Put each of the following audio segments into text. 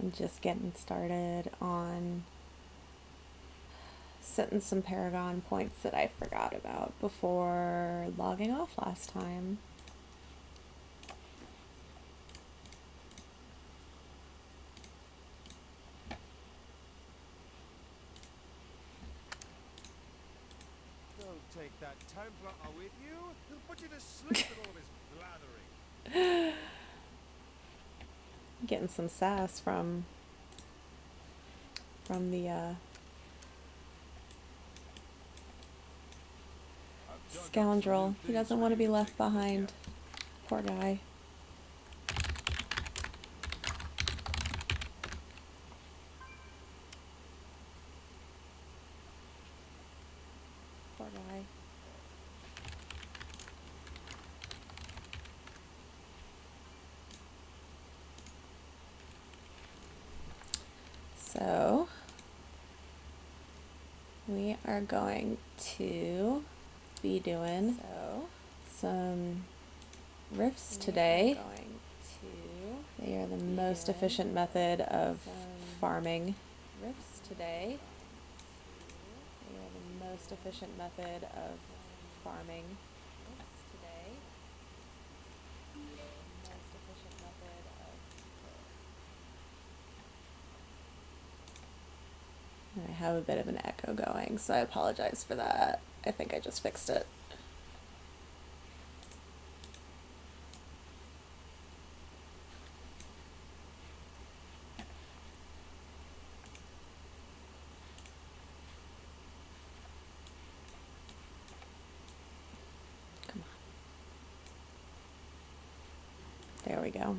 I'm just getting started on setting some Paragon points that I forgot about before logging off last time. Don't take that Templar with you. He'll put you to sleep with all this blathering. Getting some sass from the scoundrel. He doesn't want to be left behind. Poor guy. Poor guy. So we are going to be doing some rifts today. They are the most efficient method of farming. Rifts today. They are the most efficient method of farming. Rifts today. Most efficient method of. I have a bit of an echo going, so I apologize for that. I think I just fixed it. Come on. There we go.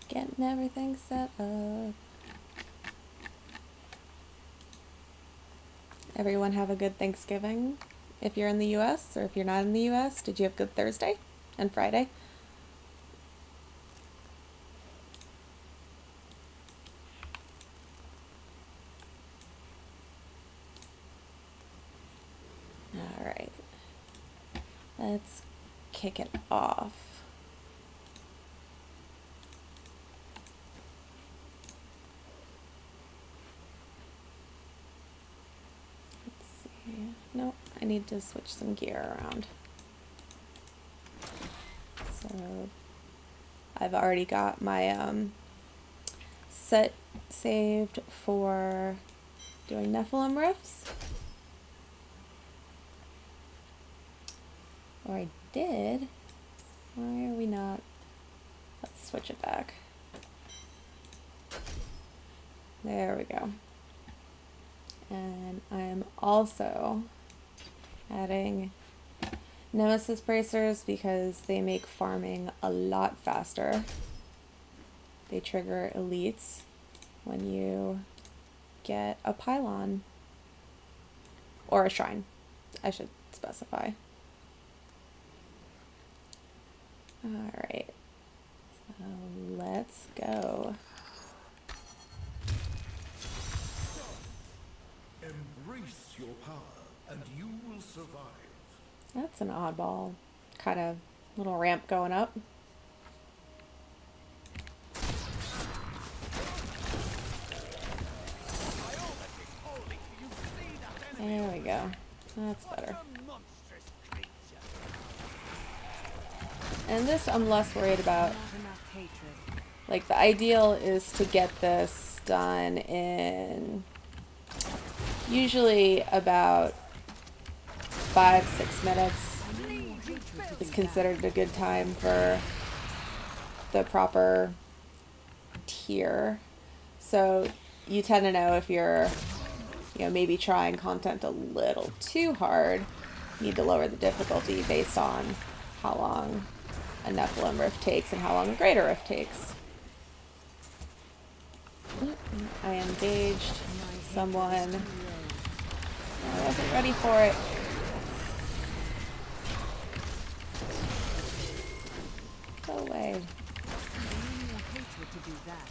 Getting everything set up. Everyone have a good Thanksgiving if you're in the US, or if you're not in the US, did you have good Thursday and Friday? All right. Let's kick it off. Nope, I need to switch some gear around. So I've already got my set saved for doing Nephilim rifts. Or I did. Why are we not? Let's switch it back. There we go. And I'm also adding Nemesis bracers because they make farming a lot faster. They trigger elites when you get a pylon or a shrine, I should specify. All right, so let's go. Embrace your power and you will survive. That's an oddball kind of little ramp going up. There we go. That's better. And this I'm less worried about. Like, the ideal is to get this done in usually about 5-6 minutes is considered a good time for the proper tier. So you tend to know if you're, you know, maybe trying content a little too hard, you need to lower the difficulty based on how long a Nephilim rift takes and how long a greater rift takes. I engaged someone. I wasn't ready for it. Go away. do that.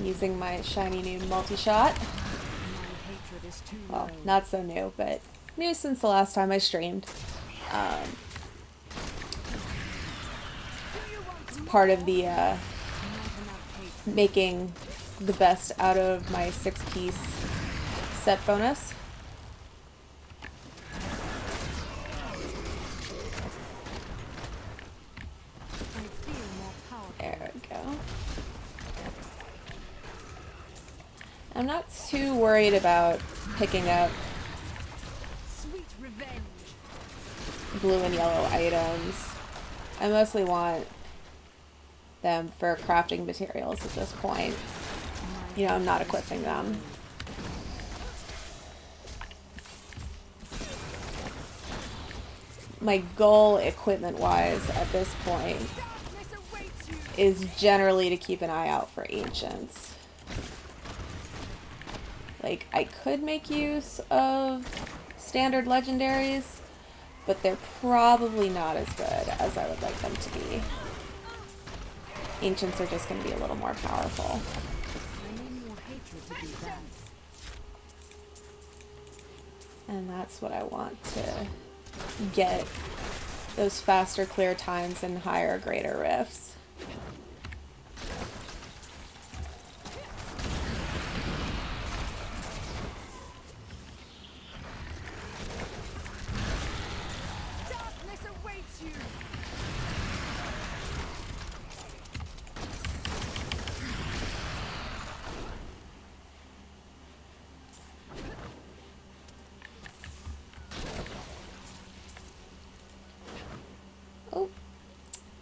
Using my shiny new multi-shot. My hatred is too Well, low. not so new, but new since the last time I streamed. It's part of the Not enough hatred. making the best out of my 6-piece set bonus. I feel more powerful. There we go. I'm not too worried about picking up Sweet revenge. blue and yellow items. I mostly want them for crafting materials at this point. You know, I'm not equipping them. My goal equipment-wise at this point Darkness awaits you. is generally to keep an eye out for ancients. Like, I could make use of standard legendaries, but they're probably not as good as I would like them to be. Ancients are just going to be a little more powerful. I need more hatred to do that. And that's what I want to get. Those faster clear times and higher, greater rifts. Darkness awaits you. Oh,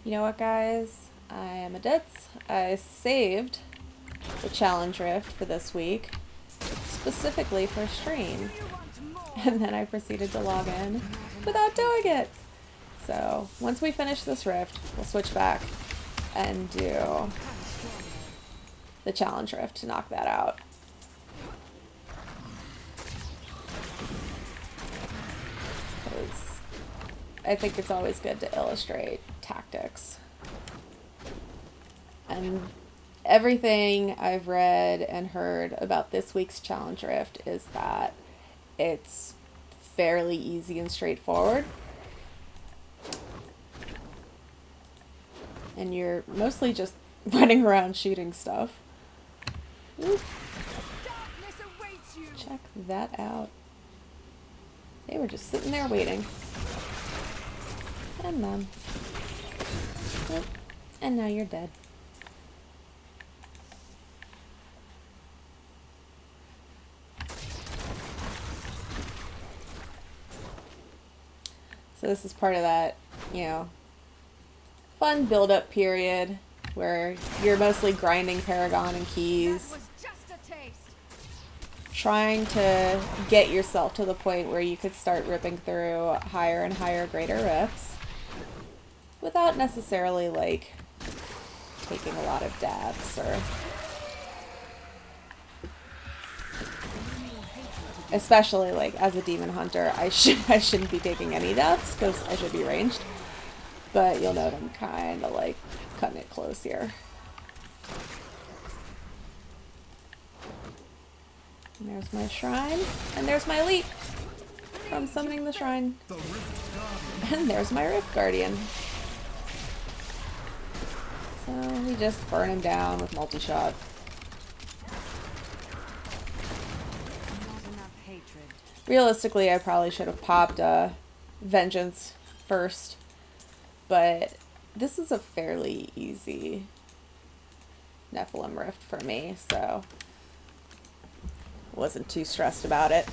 you know what, guys? I am a ditz. I saved the challenge rift for this week, specifically for stream, You want more? and then I proceeded to log in without doing it. So once we finish this rift, we'll switch back and do the challenge rift to knock that out. Because I think it's always good to illustrate tactics. And everything I've read and heard about this week's challenge rift is that it's fairly easy and straightforward. And you're mostly just running around shooting stuff. Ooh, Darkness awaits you. check that out. They were just sitting there waiting. And then. Oop, and now you're dead. So this is part of that, you know, fun build-up period where you're mostly grinding Paragon and That keys, was just a taste. trying to get yourself to the point where you could start ripping through higher and higher greater rifts without necessarily, like, taking a lot of dabs or... Especially, like, as a demon hunter, I shouldn't be taking any deaths, because I should be ranged. But you'll note I'm kind of, like, cutting it close here. And there's my shrine, and there's my leap from summoning the shrine. The Rift Guardian. And there's my Rift Guardian. So we just burn him down with multi-shot. Not enough hatred. Realistically, I probably should have popped Vengeance first, but this is a fairly easy Nephilim Rift for me, so wasn't too stressed about it.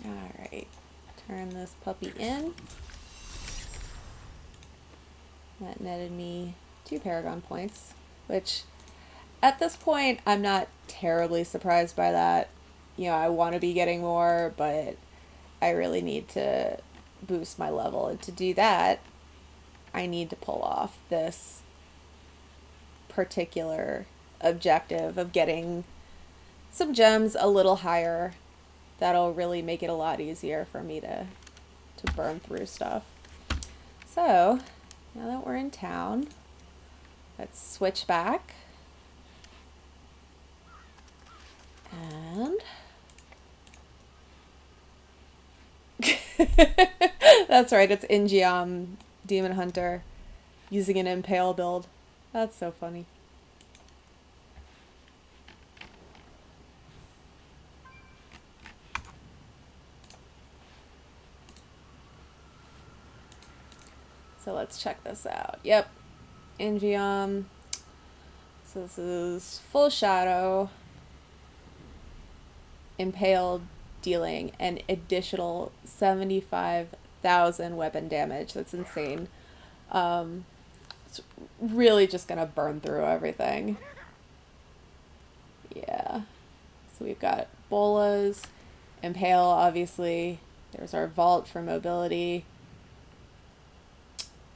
Alright, turn this puppy in. That netted me 2 Paragon points, which at this point I'm not terribly surprised by that. You know, I want to be getting more, but I really need to boost my level, and to do that I need to pull off this particular objective of getting some gems a little higher. That'll really make it a lot easier for me to burn through stuff. So, now that we're in town, let's switch back. And that's right, it's Ingeom Demon Hunter using an Impale build. That's so funny. So let's check this out. Yep, Ingeom. So this is full shadow, impaled, dealing an additional 75,000 weapon damage. That's insane. It's really just gonna burn through everything. Yeah. So we've got bolas, impale, obviously. There's our vault for mobility.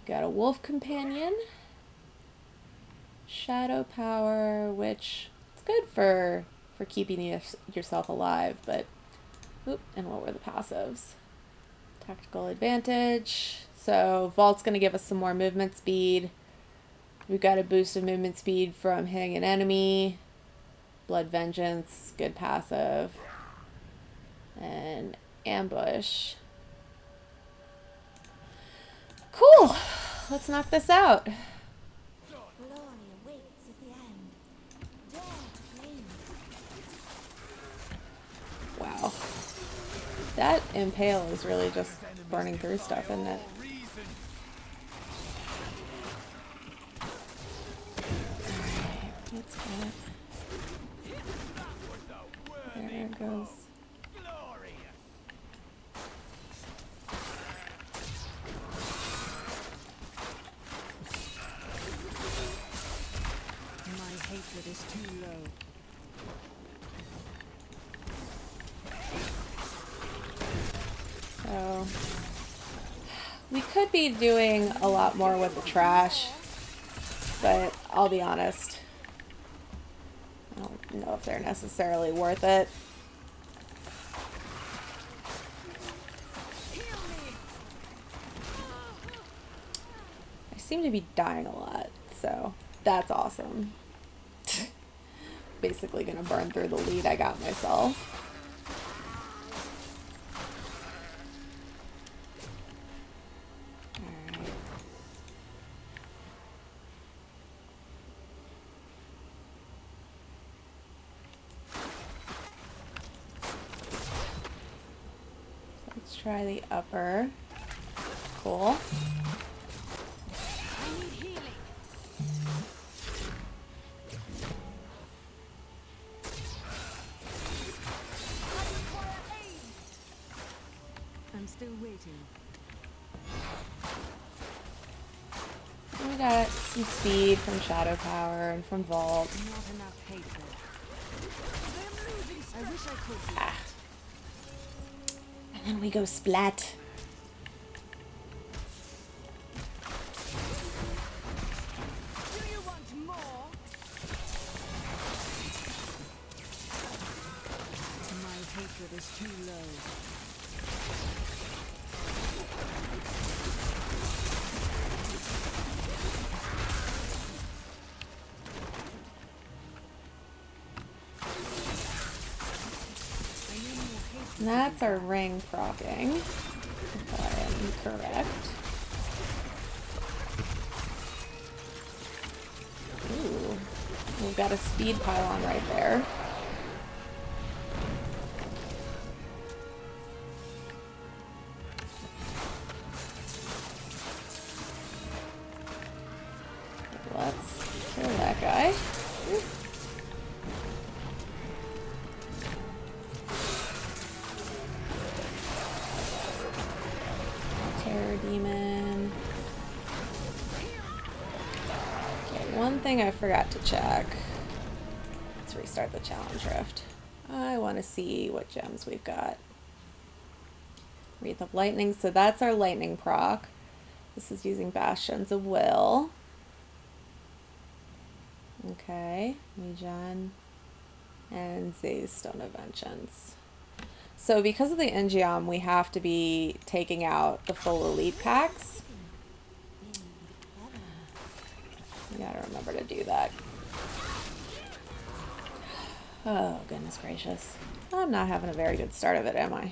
Got a wolf companion, shadow power, which is good for keeping yourself alive, but oop, and what were the passives? Tactical advantage. So vault's going to give us some more movement speed. We've got a boost of movement speed from hitting an enemy. Blood vengeance, good passive. And ambush. Cool. Let's knock this out. Glory awaits at the end. Dare to claim it. Wow. That impale is really just burning through stuff, isn't it? Alright, let's get... There it goes. My hatred is too low. So we could be doing a lot more with the trash, but I'll be honest, I don't know if they're necessarily worth it. I seem to be dying a lot, so that's awesome. Basically gonna burn through the lead I got myself. Let's try the upper. Cool. I need healing. I require aid. I'm still waiting. We got some speed from Shadow Power and from Vault. Not enough hatred. They're losing. I wish I could do Ah. And then we go splat. Do you want more? My hatred is too low. And that's our ring proccing, if I am correct. Ooh, we've got a speed pylon right there. Let's kill that guy. Ooh. Terror Demon. Okay, one thing I forgot to check. Let's restart the challenge rift. I want to see what gems we've got. Wreath of Lightning, so that's our lightning proc. This is using Bastions of Will. Okay, Legion. And Zay's Stone of Vengeance. So because of the Engeom, we have to be taking out the full elite packs. You gotta remember to do that. Oh, goodness gracious. I'm not having a very good start of it, am I?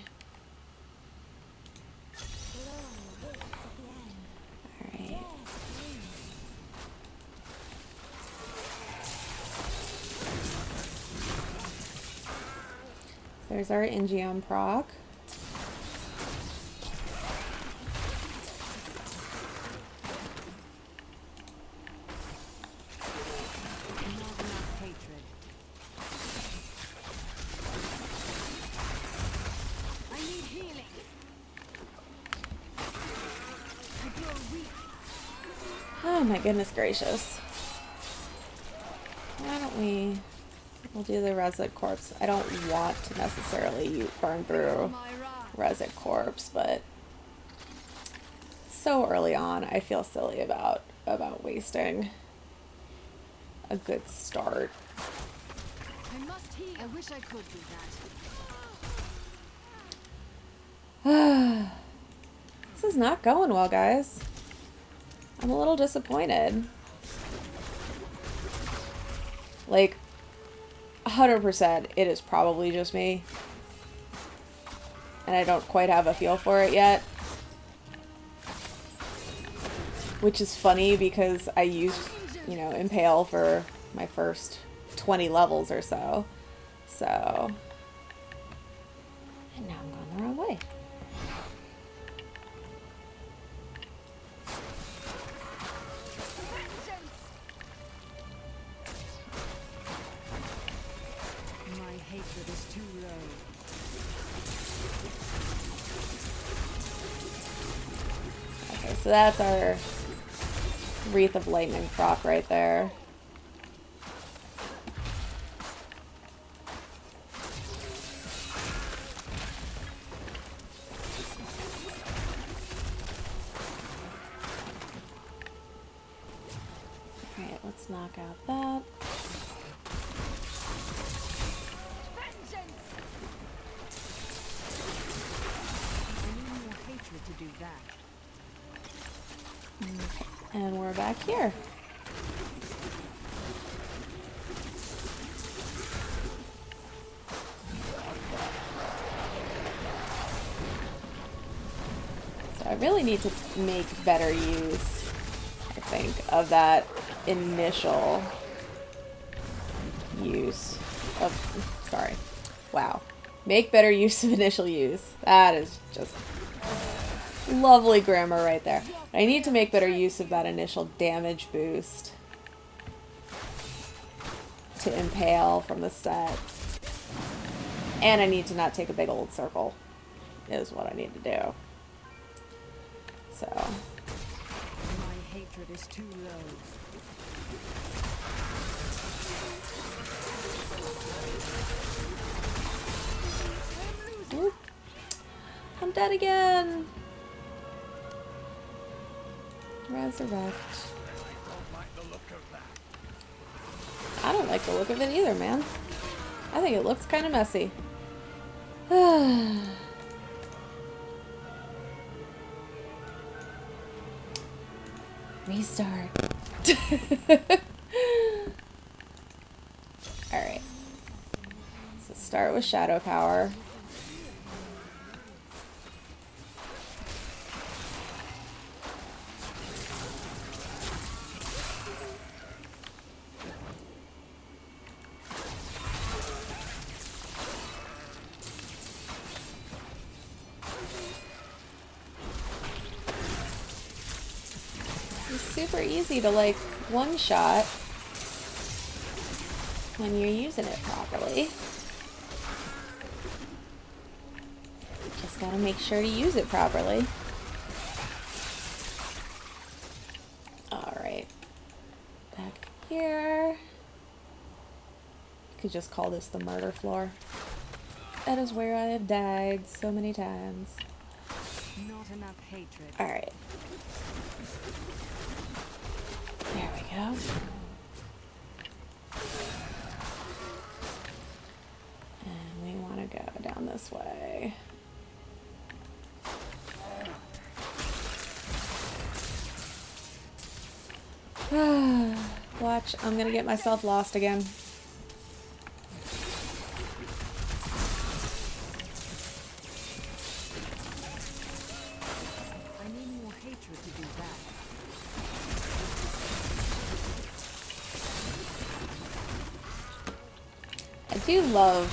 Alright. There's our Engeom proc. Oh my goodness gracious. Why don't we'll do the Resit Corpse. I don't want to necessarily burn through Resit Corpse, but so early on, I feel silly about wasting a good start. I must heal. I wish I could do that. This is not going well, guys. I'm a little disappointed. Like, 100%, it is probably just me. And I don't quite have a feel for it yet. Which is funny because I used, you know, Impale for my first 20 levels or so. So. And now I'm going the wrong way. Hatred is too low. Okay, so that's our Wreath of Lightning proc right there. Alright, let's knock out that. To do that. Okay, and we're back here. So I really need to make better use, I think, of that initial use of, sorry, wow. Make better use of initial use. That is just lovely grammar right there. I need to make better use of that initial damage boost to Impale from the set. And I need to not take a big old circle, is what I need to do. So. My hatred is too low. Ooh. I'm dead again. Resurrect. I don't like the look of it either, man. I think it looks kind of messy. Restart. Alright. So start with Shadow Power. Super easy to like one-shot when you're using it properly. Just gotta make sure to use it properly. Alright. Back here. Could just call this the murder floor. That is where I have died so many times. Not enough hatred. Alright. There we go. go down this way. Watch, I'm gonna get myself lost again. I need more hatred to do that. I do love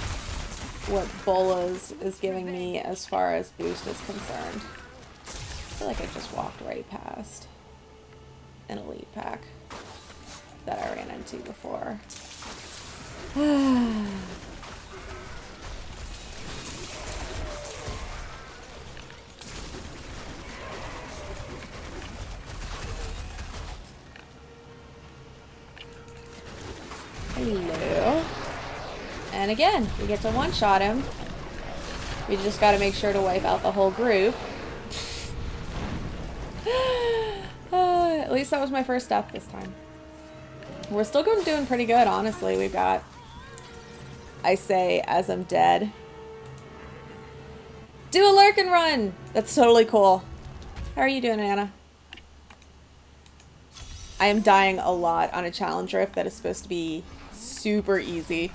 what Bolas is giving me as far as boost is concerned. I feel like I just walked right past an elite pack that I ran into before. Hello. And again, we get to one-shot him. We just gotta make sure to wipe out the whole group. At least that was my first death this time. We're still doing pretty good, honestly. We've got, I say as I'm dead, do a lurk and run! That's totally cool. How are you doing, Anna? I am dying a lot on a challenge rift that is supposed to be super easy.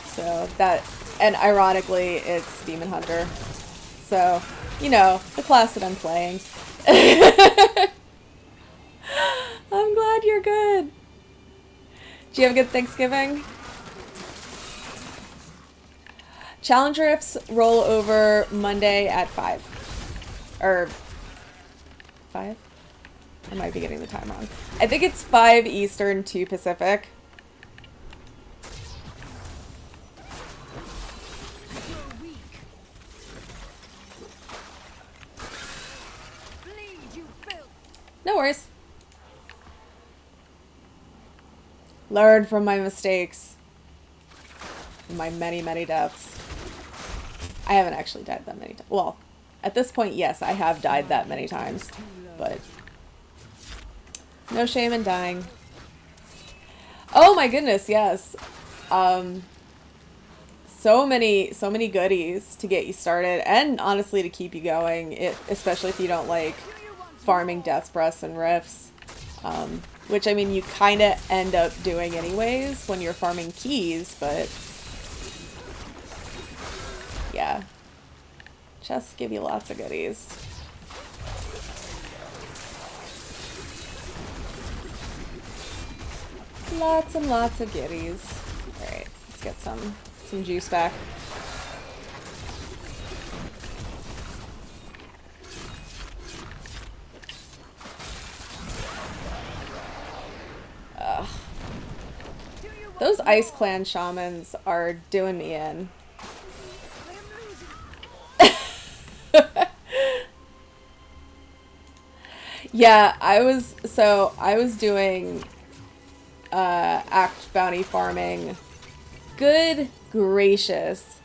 So that, and ironically, it's Demon Hunter. So, you know, the class that I'm playing. I'm glad you're good. Did you have a good Thanksgiving? Challenge rifts roll over Monday at 5. Or 5? I might be getting the time wrong. I think it's 5 Eastern, 2 Pacific. No worries. Learn from my mistakes. My many, many deaths. I haven't actually died that many times. Well, at this point, yes, I have died that many times. But no shame in dying. Oh my goodness, yes. So many goodies to get you started, and honestly to keep you going, especially if you don't like farming Death's Breaths and Rifts. Which, I mean, you kind of end up doing anyways when you're farming keys, but yeah. Chests give you lots of goodies. Lots and lots of goodies. Alright, let's get some juice back. Ugh. Those Ice Clan shamans are doing me in. Yeah, I was doing act bounty farming. Good gracious.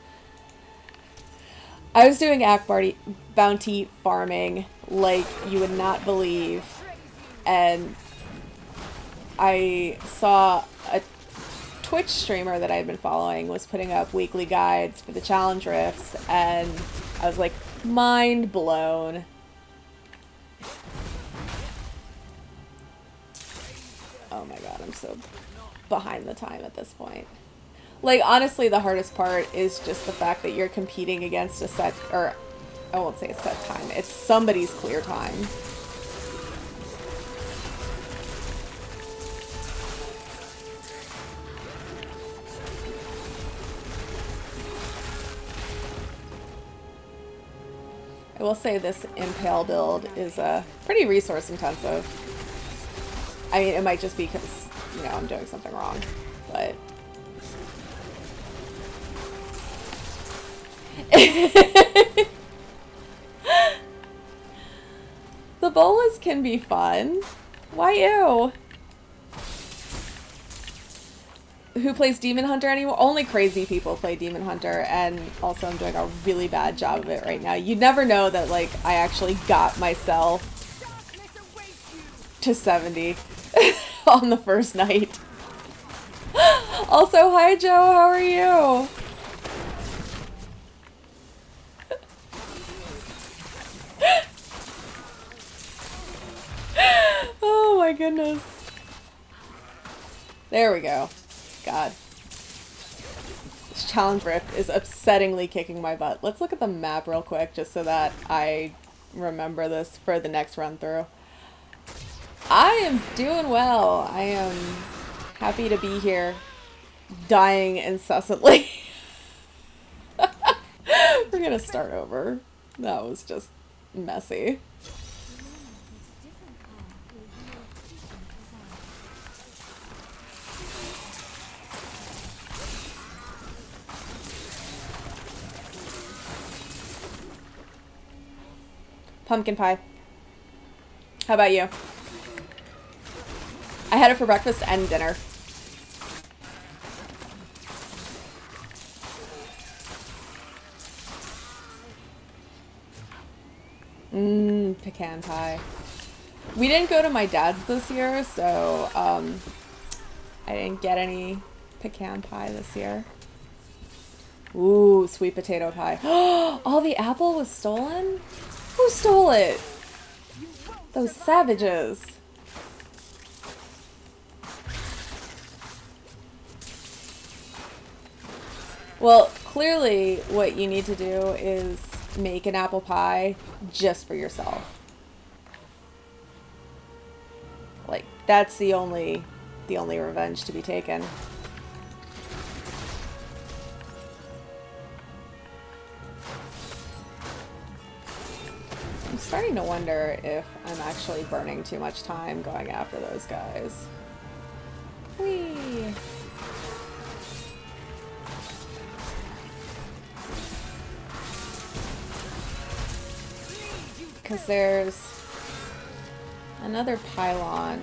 I was doing act bounty farming like you would not believe, and I saw a Twitch streamer that I'd been following was putting up weekly guides for the challenge rifts, and I was like, mind blown. Oh my god, I'm so behind the time at this point. Like, honestly, the hardest part is just the fact that you're competing against a set, or I won't say a set time, it's somebody's clear time. I will say this Impale build is pretty resource intensive. I mean, it might just be because, you know, I'm doing something wrong, but... The bolas can be fun. Why you? Who plays Demon Hunter anymore? Only crazy people play Demon Hunter, and also I'm doing a really bad job of it right now. You'd never know that, like, I actually got myself to 70 on the first night. Also, hi Joe, how are you? Oh my goodness. There we go. God. This challenge rift is upsettingly kicking my butt. Let's look at the map real quick just so that I remember this for the next run through. I am doing well. I am happy to be here, dying incessantly. We're gonna start over. That was just messy. Pumpkin pie. How about you? I had it for breakfast and dinner. Pecan pie. We didn't go to my dad's this year, so I didn't get any pecan pie this year. Ooh, sweet potato pie. Oh, the apple was stolen? Who stole it? Those savages. Well, clearly what you need to do is make an apple pie just for yourself. Like, that's the only revenge to be taken. I'm starting to wonder if I'm actually burning too much time going after those guys. Whee! Because there's another pylon.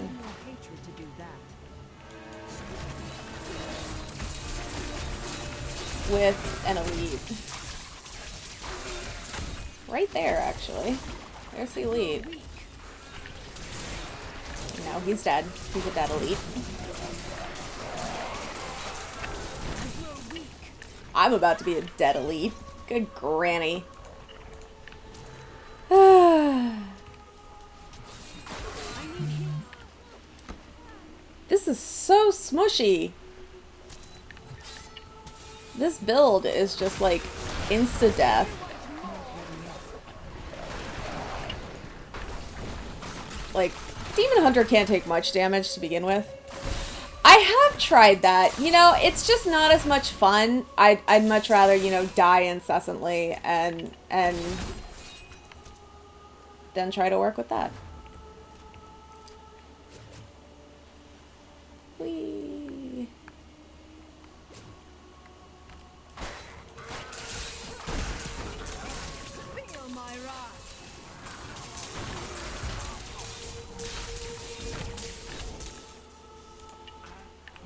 With an elite. Right there, actually. There's the elite. No, he's dead. He's a dead elite. I'm about to be a dead elite. Good granny. This is so smushy. This build is just like insta-death. Like, Demon Hunter can't take much damage to begin with. I have tried that. You know, it's just not as much fun. I'd much rather, you know, die incessantly and then try to work with that. Whee! Feel my wrath.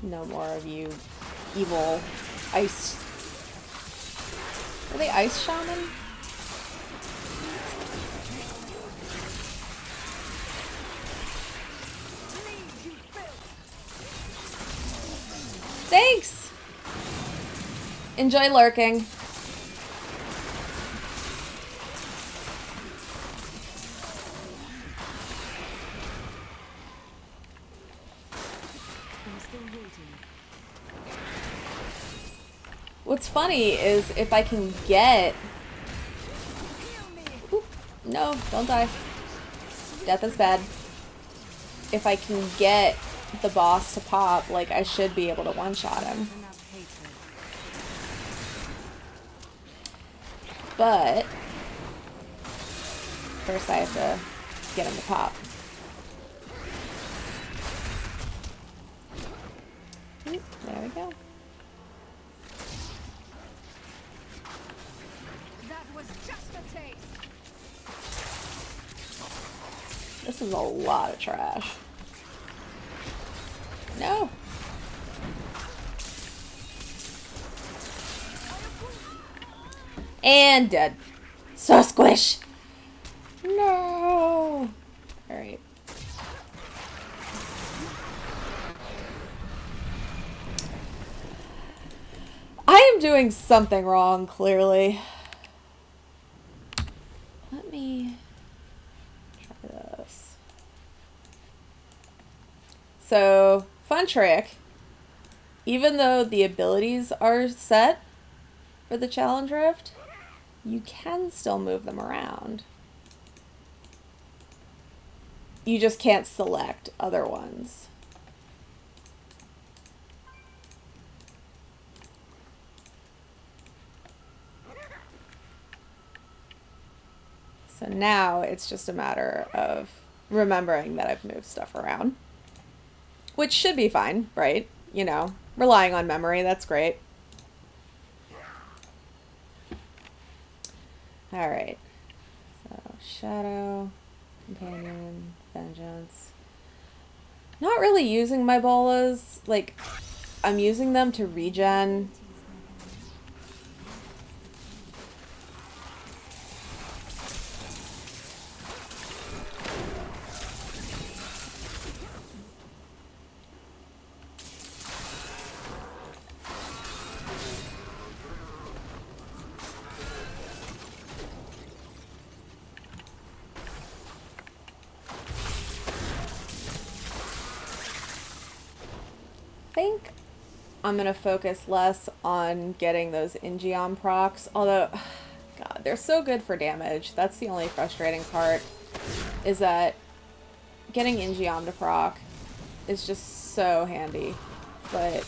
No more of you evil ice. Are they ice shaman? Thanks! Enjoy lurking. What's funny is if I can get... Ooh, no, don't die. Death is bad. If I can get the boss to pop, like, I should be able to one-shot him. But first I have to get him to pop. Ooh, there we go. That was just a taste. This is a lot of trash. No. And dead. So squish. No. Alright. doing something wrong, clearly. Let me try this. So, fun trick. Even though the abilities are set for the challenge rift, you can still move them around. You just can't select other ones. So now it's just a matter of remembering that I've moved stuff around. Which should be fine, right? You know, relying on memory, that's great. Alright. So, Shadow, Companion, Vengeance. Not really using my bolas. Like, I'm using them to regen. I think I'm going to focus less on getting those Ingeom procs, although, God, they're so good for damage. That's the only frustrating part, is that getting Ingeom to proc is just so handy, but...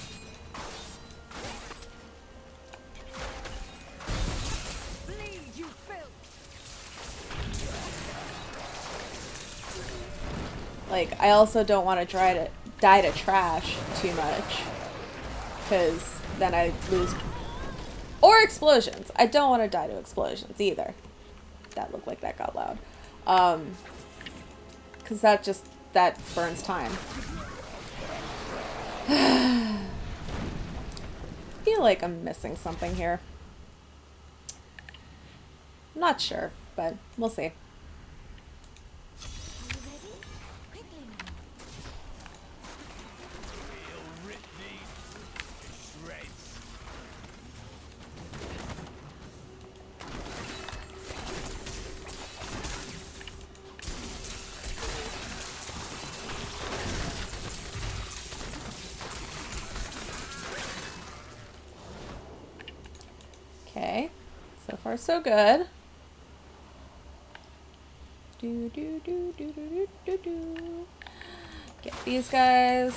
Bleed, you filth. Like, I also don't want to try to die to trash too much, because then I lose. Or explosions. I don't want to die to explosions either. That looked like that got loud. Because that burns time. I feel like I'm missing something here. I'm not sure, but we'll see. Are you ready? Quickly now. We'll rip these to shreds. Okay, so far so good. Do do do do do do do. Get these guys.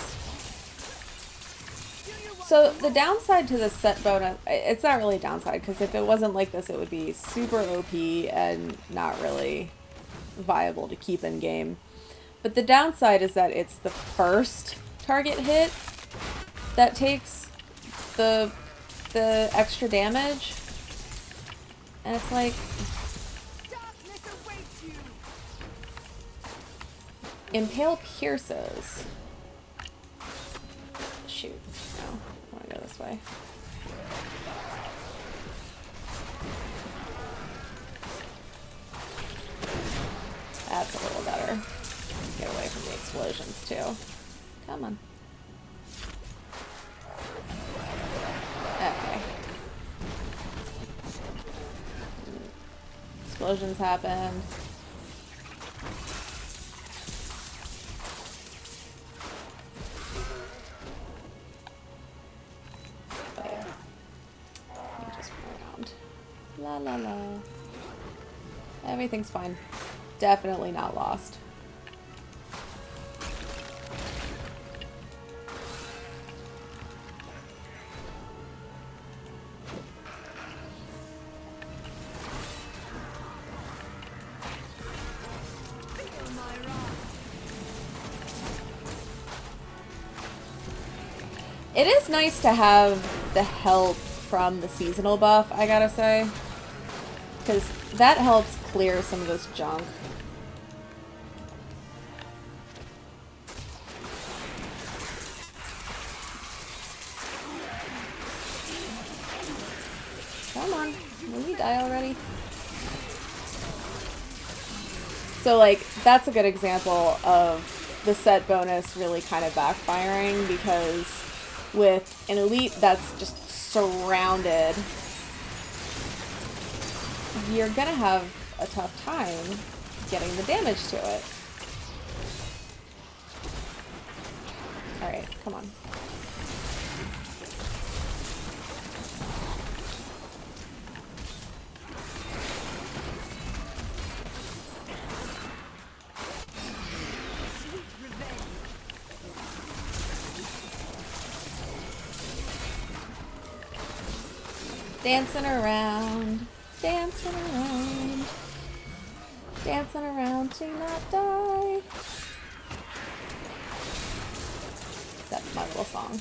So the downside to the set bonus, it's not really a downside, because if it wasn't like this, it would be super OP and not really viable to keep in game. But the downside is that it's the first target hit that takes the extra damage. And it's like, Darkness awaits you. Impale pierces. Shoot. No. I want to go this way. That's a little better. Get away from the explosions, too. Come on. Okay. Explosions happened. Okay. Let me just run around. La la la. Everything's fine. Definitely not lost. Feel my wrath. It is nice to have the help from the seasonal buff, I gotta say. Because that helps clear some of this junk. Come on, will you die already? So, like, that's a good example of the set bonus really kind of backfiring, because with an elite that's just surrounded, you're gonna have a tough time getting the damage to it. Alright, come on. Dancing around, dancing around, dancing around to not die. That's my little song.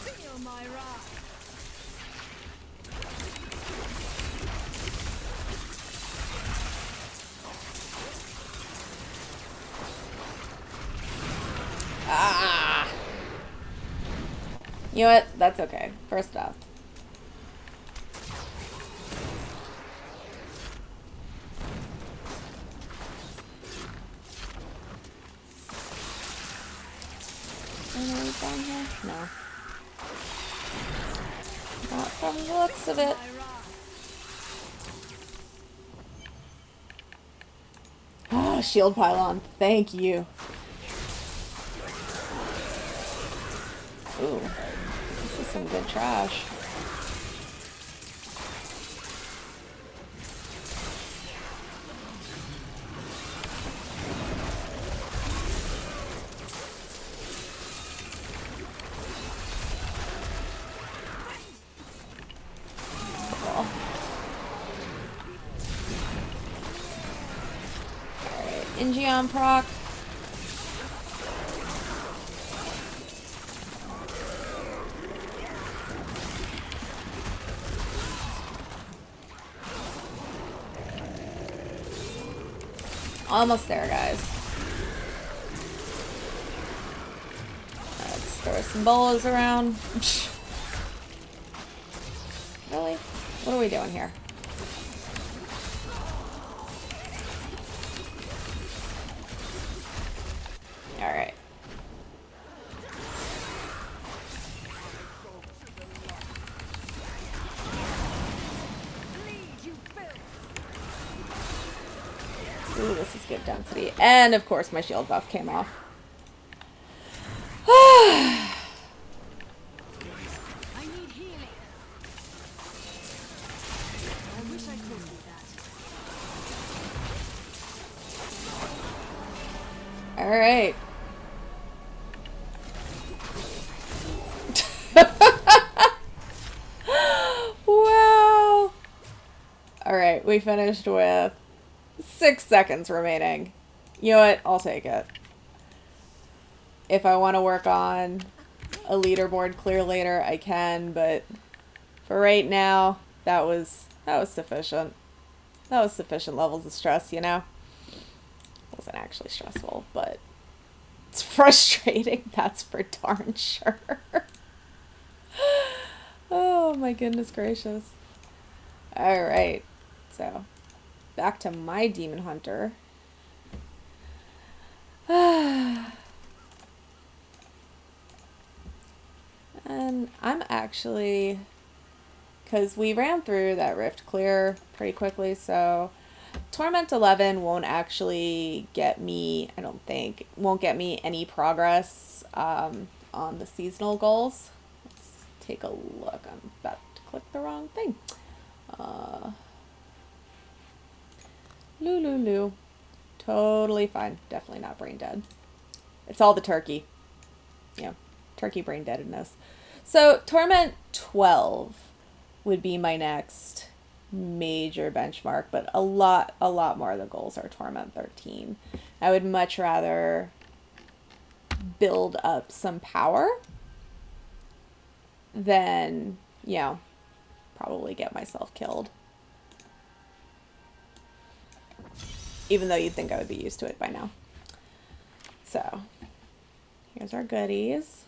Feel my wrath. Ah! You know what? That's okay. First off. Anything down here? No. Not from the looks of it. Oh, shield pylon. Thank you. Ooh. This is some good trash. Cool. Alright, Ingeon proc. Almost there, guys. Let's throw some bolas around. Really? What are we doing here? Alright. Ooh, this is good density. And of course my shield buff came off. I need healing. I wish I could do that. Alright. Wow. Alright, we finished with 6 seconds remaining. You know what? I'll take it. If I want to work on a leaderboard clear later, I can, but for right now, that was sufficient. That was sufficient levels of stress, you know? It wasn't actually stressful, but it's frustrating, that's for darn sure. Oh my goodness gracious. Alright, so back to my demon hunter. And I'm actually, because we ran through that rift clear pretty quickly, so Torment 11 won't actually get me, I don't think, won't get me any progress on the seasonal goals. Let's take a look. I'm about to click the wrong thing. Lulu. Totally fine. Definitely not brain dead. It's all the turkey. Yeah, turkey brain deadedness. So Torment 12 would be my next major benchmark, but a lot more of the goals are Torment 13. I would much rather build up some power than, you know, probably get myself killed. Even though you'd think I would be used to it by now. So, here's our goodies.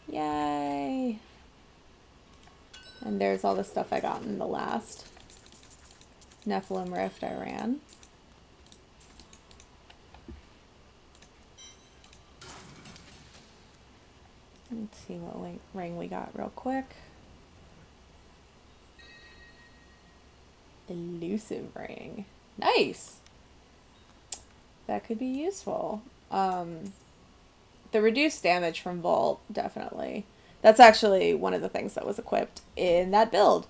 Yay! And there's all the stuff I got in the last Nephilim Rift I ran. Let's see what ring we got real quick. Elusive ring. Nice! That could be useful. The reduced damage from Volt, definitely. That's actually one of the things that was equipped in that build.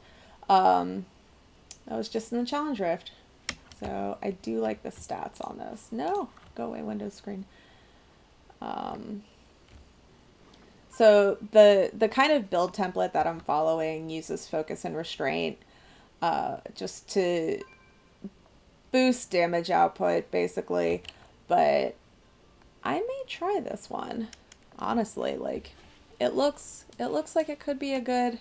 That was just in the challenge rift. So I do like the stats on this. No, go away, Windows screen. So the kind of build template that I'm following uses focus and restraint just to boost damage output, basically. But I may try this one, honestly. Like, it looks like it could be a good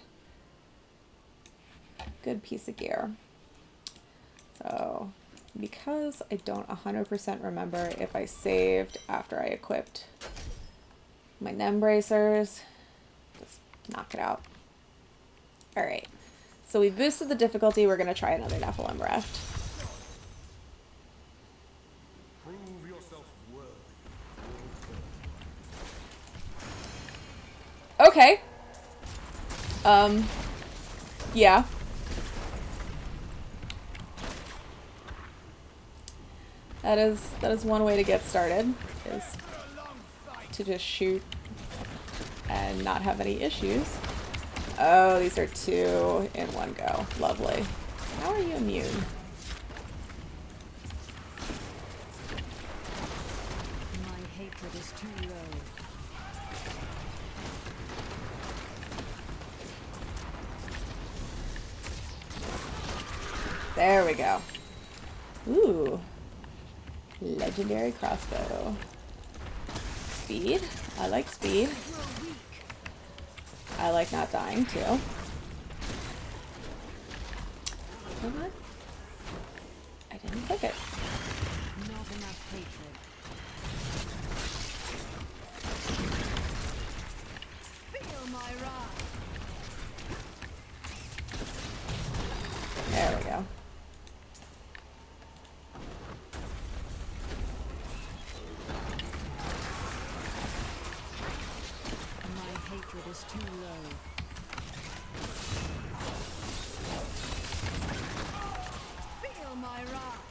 piece of gear. So, because I don't 100% remember if I saved after I equipped my NEM bracers, just knock it out. All right, so we boosted the difficulty. We're gonna try another Nephilim Rift. Prove yourself worthy. Okay. Yeah. That is one way to get started, is to just shoot and not have any issues. Oh, these are two in one go. Lovely. How are you immune? My hatred is too low. There we go. Ooh. Legendary crossbow. Speed. I like speed. I like not dying too. Hold on. I didn't click it. Not enough hatred. Feel my wrath. There we go. My hatred is too low. Feel my wrath.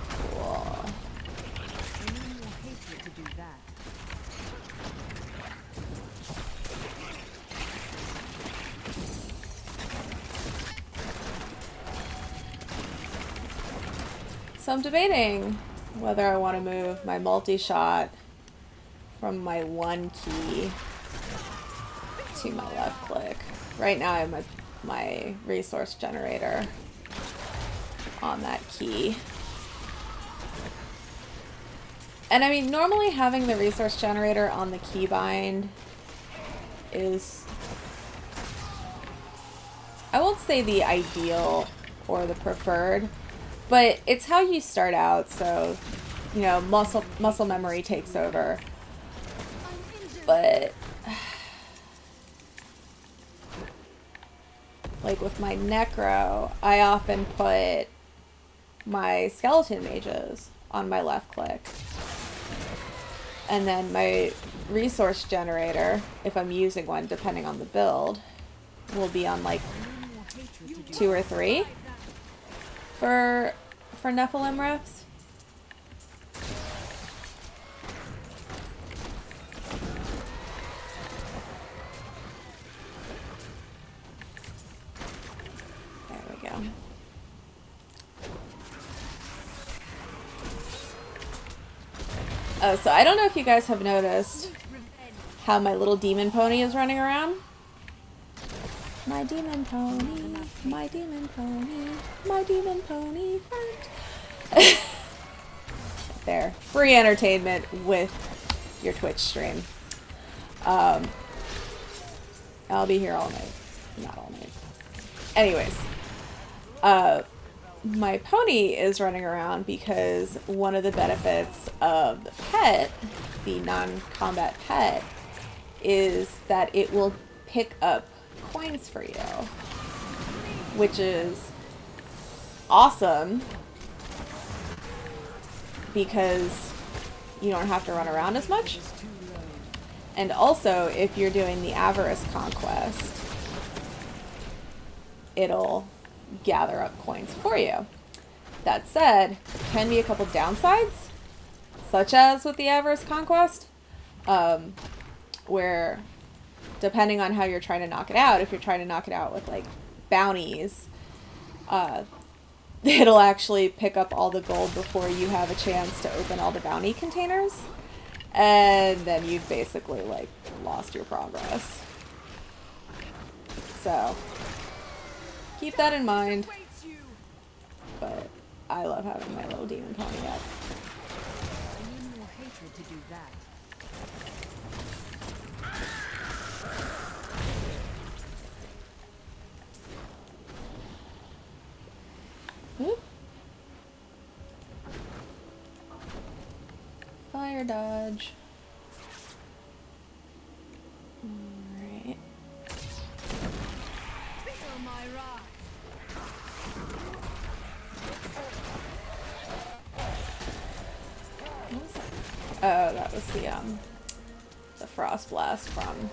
Cool. I need more hatred to do that. So I'm debating whether I want to move my multi-shot from my one key to my left click. Right now I have my resource generator on that key. And I mean, normally having the resource generator on the keybind is, I won't say the ideal or the preferred, but it's how you start out, so, you know, muscle memory takes over. But like with my Necro, I often put my skeleton mages on my left click. And then my resource generator, if I'm using one, depending on the build, will be on like 2 or 3 for Nephilim Rifts. There we go. Oh, so I don't know if you guys have noticed how my little demon pony is running around. My demon pony, my demon pony, my demon pony friend. There, free entertainment with your Twitch stream. I'll be here all night. Not all night. Anyways, my pony is running around because one of the benefits of the pet, the non-combat pet, is that it will pick up coins for you, which is awesome because you don't have to run around as much. And also, if you're doing the Avarice Conquest, it'll gather up coins for you. That said, can be a couple downsides, such as with the Avarice Conquest, where depending on how you're trying to knock it out, if you're trying to knock it out with like bounties, it'll actually pick up all the gold before you have a chance to open all the bounty containers. And then you've basically like lost your progress. So keep that in mind. But I love having my little demon pony up. I need more hatred to do that. Whoop. Fire dodge. Alright. Feel my wrath. What was that? Oh, that was the frost blast from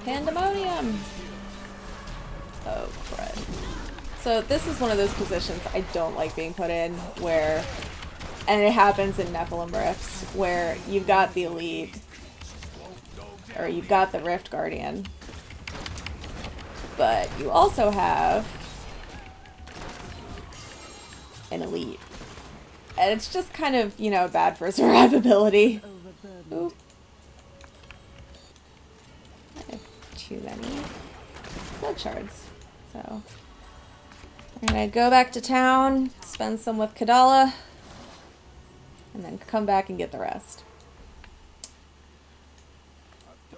Pandemonium. Oh, crud. So this is one of those positions I don't like being put in where, and it happens in Nephilim Rifts, where you've got the Elite, or you've got the Rift Guardian, but you also have an Elite. And it's just kind of, you know, bad for survivability. Oop. I have too many blood shards. So we're gonna go back to town, spend some with Kadala, and then come back and get the rest.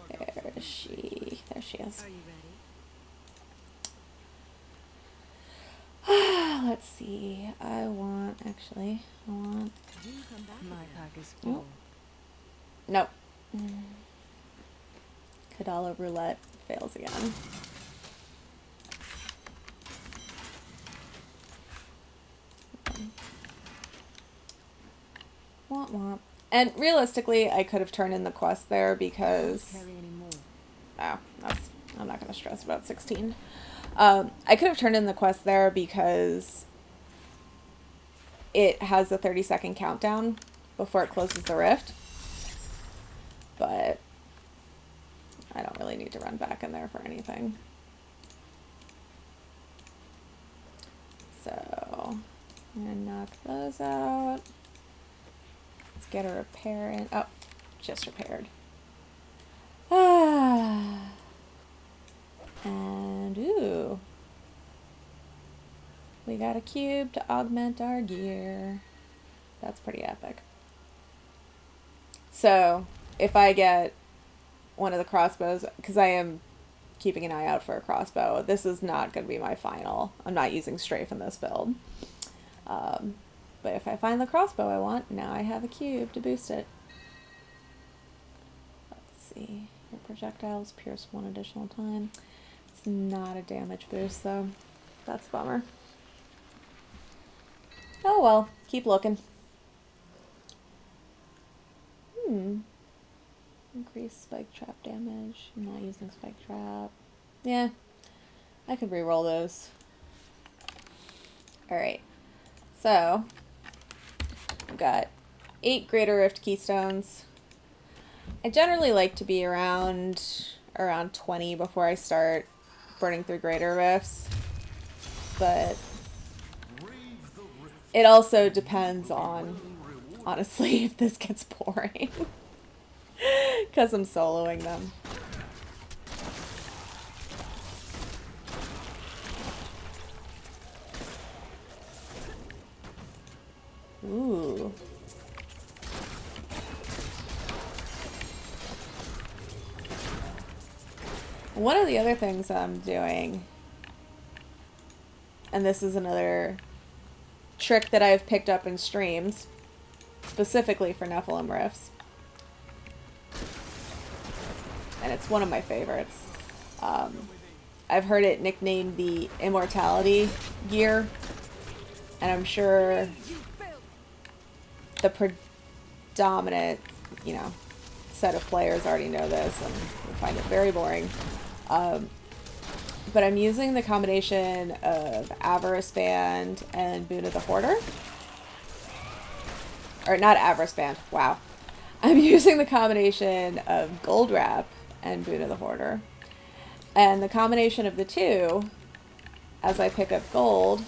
There is she. There she is. Are you ready? Let's see. I want. Do come back. My pack is full. Nope. Kadala roulette fails again. Womp womp. And realistically, I could have turned in the quest there because... Carry any more. Oh, I'm not going to stress about 16. I could have turned in the quest there because it has a 30-second countdown before it closes the rift. But I don't really need to run back in there for anything. So I'm going to knock those out. Let's get a repair in. Oh, just repaired. And ooh, we got a cube to augment our gear. That's pretty epic. So if I get one of the crossbows, because I am keeping an eye out for a crossbow, this is not going to be my final. I'm not using strafe in this build. But if I find the crossbow I want, now I have a cube to boost it. Let's see. Your projectiles pierce 1 additional time. It's not a damage boost, though. That's a bummer. Oh well. Keep looking. Increase spike trap damage. I'm not using spike trap. Yeah. I could reroll those. Alright. So, I've got 8 Greater Rift Keystones. I generally like to be around 20 before I start burning through Greater Rifts. But it also depends on, honestly, if this gets boring. Because I'm soloing them. Ooh. One of the other things I'm doing, and this is another trick that I've picked up in streams, specifically for Nephilim Rifts, and it's one of my favorites. I've heard it nicknamed the Immortality gear, And I'm sure the predominant, you know, set of players already know this and will find it very boring. But I'm using the combination of Avarice Band and Boon of the Hoarder. Or not Avarice Band, wow. I'm using the combination of Gold Wrap and Boon of the Hoarder. And the combination of the two, as I pick up gold,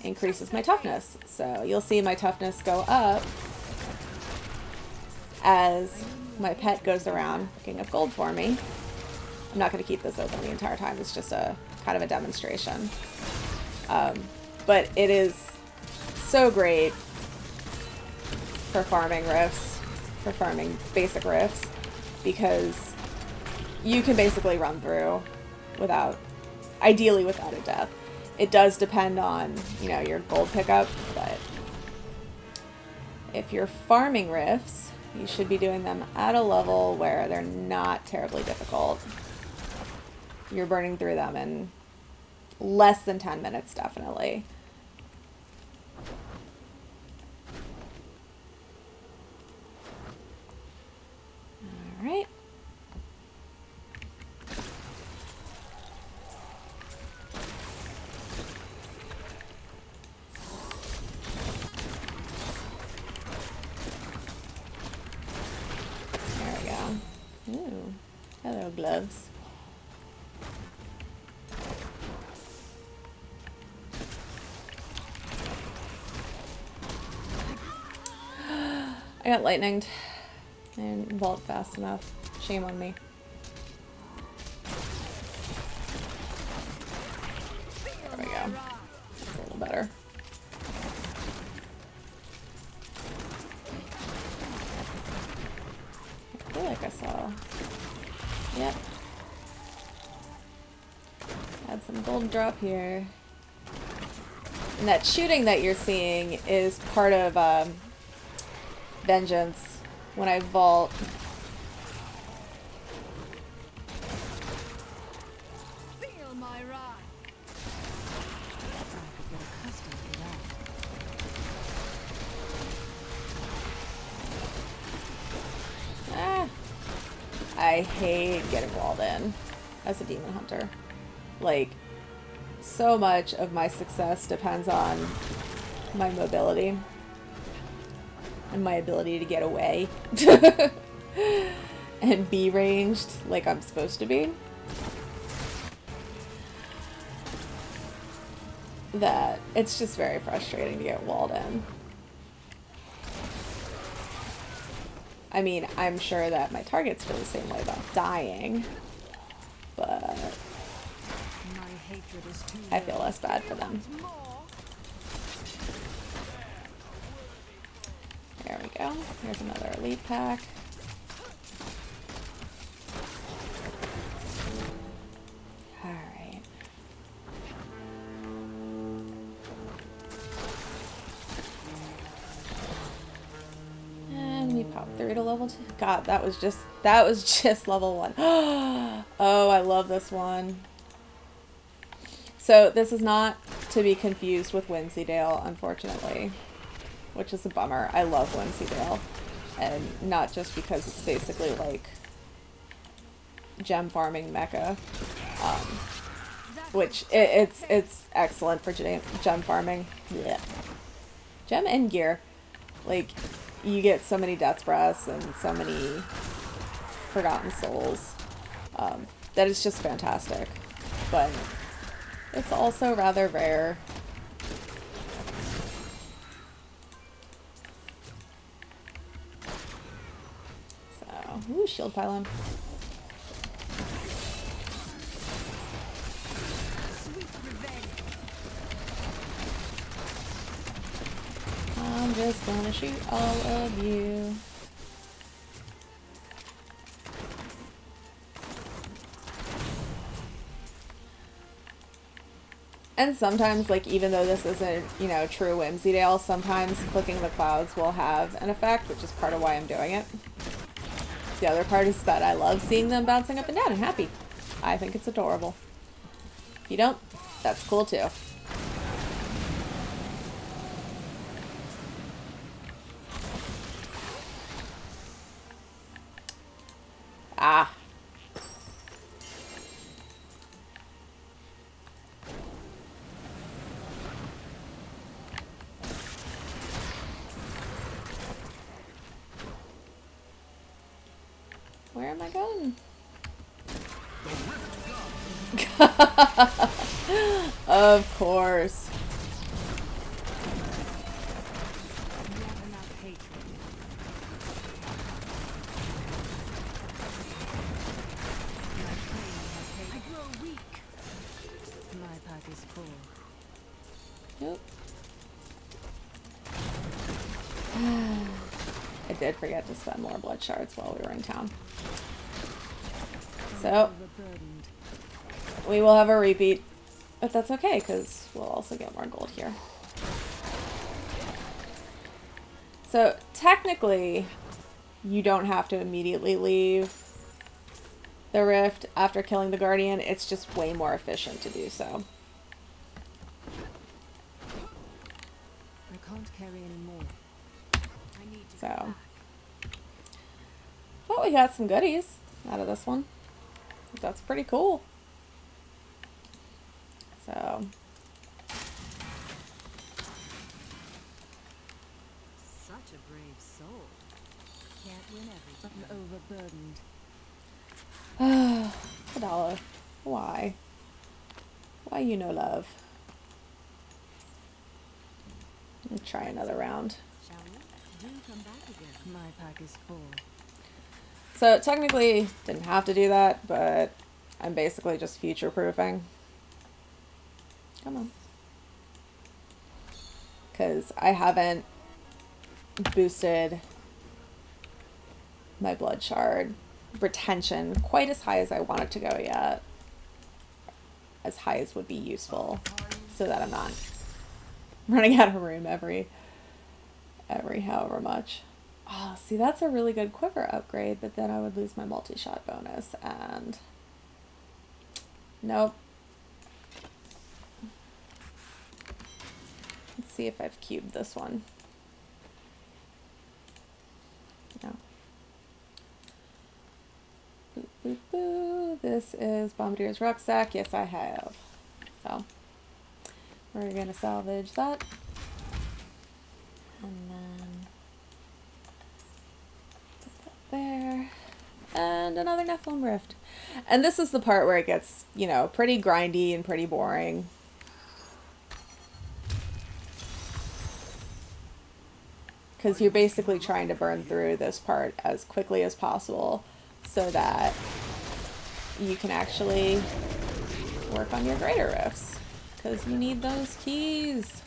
increases my toughness. So you'll see my toughness go up as my pet goes around picking up gold for me. I'm not going to keep this open the entire time. It's just a kind of a demonstration. But it is so great for farming rifts, for farming basic rifts, because you can basically run through without, ideally without a death. It does depend on, you know, your gold pickup, but if you're farming rifts, you should be doing them at a level where they're not terribly difficult. You're burning through them in less than 10 minutes, definitely. All right. There we go. Ooh, hello, gloves. I got lightninged. I didn't vault fast enough. Shame on me. There we go. That's a little better. I feel like I saw. Yep. Had some gold drop here. And that shooting that you're seeing is part of Vengeance. When I vault, Feel my wrath. I could get accustomed to that. ah, I hate getting walled in as a demon hunter. Like, so much of my success depends on my mobility and my ability to get away and be ranged like I'm supposed to be. That it's just very frustrating to get walled in. I mean, I'm sure that my targets feel the same way about dying, but My hatred is too I feel less bad for them. There we go. Here's another elite pack. Alright. And we pop through to level 2. God, that was just level 1. Oh, I love this one. So this is not to be confused with Whimsydale, unfortunately. Which is a bummer. I love Whimsydale. And not just because it's basically like gem farming mecca. Which it's excellent for gem farming. Yeah. Gem and gear. Like, you get so many Death's Breaths and so many Forgotten Souls. That is just fantastic. But it's also rather rare. Ooh, shield pylon. I'm just gonna shoot all of you. And sometimes, like, even though this isn't, you know, true Whimsydale, sometimes clicking the clouds will have an effect, which is part of why I'm doing it. The other part is that I love seeing them bouncing up and down and happy. I think it's adorable. If you don't, that's cool too. Ah. Where am I going? Of course. Not enough hatred. My training has paid. I grow weak. My pack is full. Nope. I did forget to spend more blood shards while we were in town. So, Overburdened. we will have a repeat. But that's okay, because we'll also get more gold here. So, technically, you don't have to immediately leave the rift after killing the guardian. It's just way more efficient to do so. I can't carry any more. I need to go So, back. but we got some goodies out of this one. That's pretty cool. So, Such a brave soul. Can't win everything. I'm overburdened. Kadala, why? Why you no love? Let me try another round. Shall we? Do come back again. My pack is full. So technically, didn't have to do that, but I'm basically just future-proofing. Come on. Because I haven't boosted my blood shard retention quite as high as I want it to go yet. As high as would be useful, so that I'm not running out of room every however much. Oh, see, that's a really good quiver upgrade, but then I would lose my multi-shot bonus, and nope. Let's see if I've cubed this one. No. Boop, boop, boo. This is Bombardier's Rucksack. Yes, I have. So, we're going to salvage that. And then put that there. And another Nephilim Rift. And this is the part where it gets, you know, pretty grindy and pretty boring. Because you're basically trying to burn through this part as quickly as possible so that you can actually work on your greater rifts. Because you need those keys.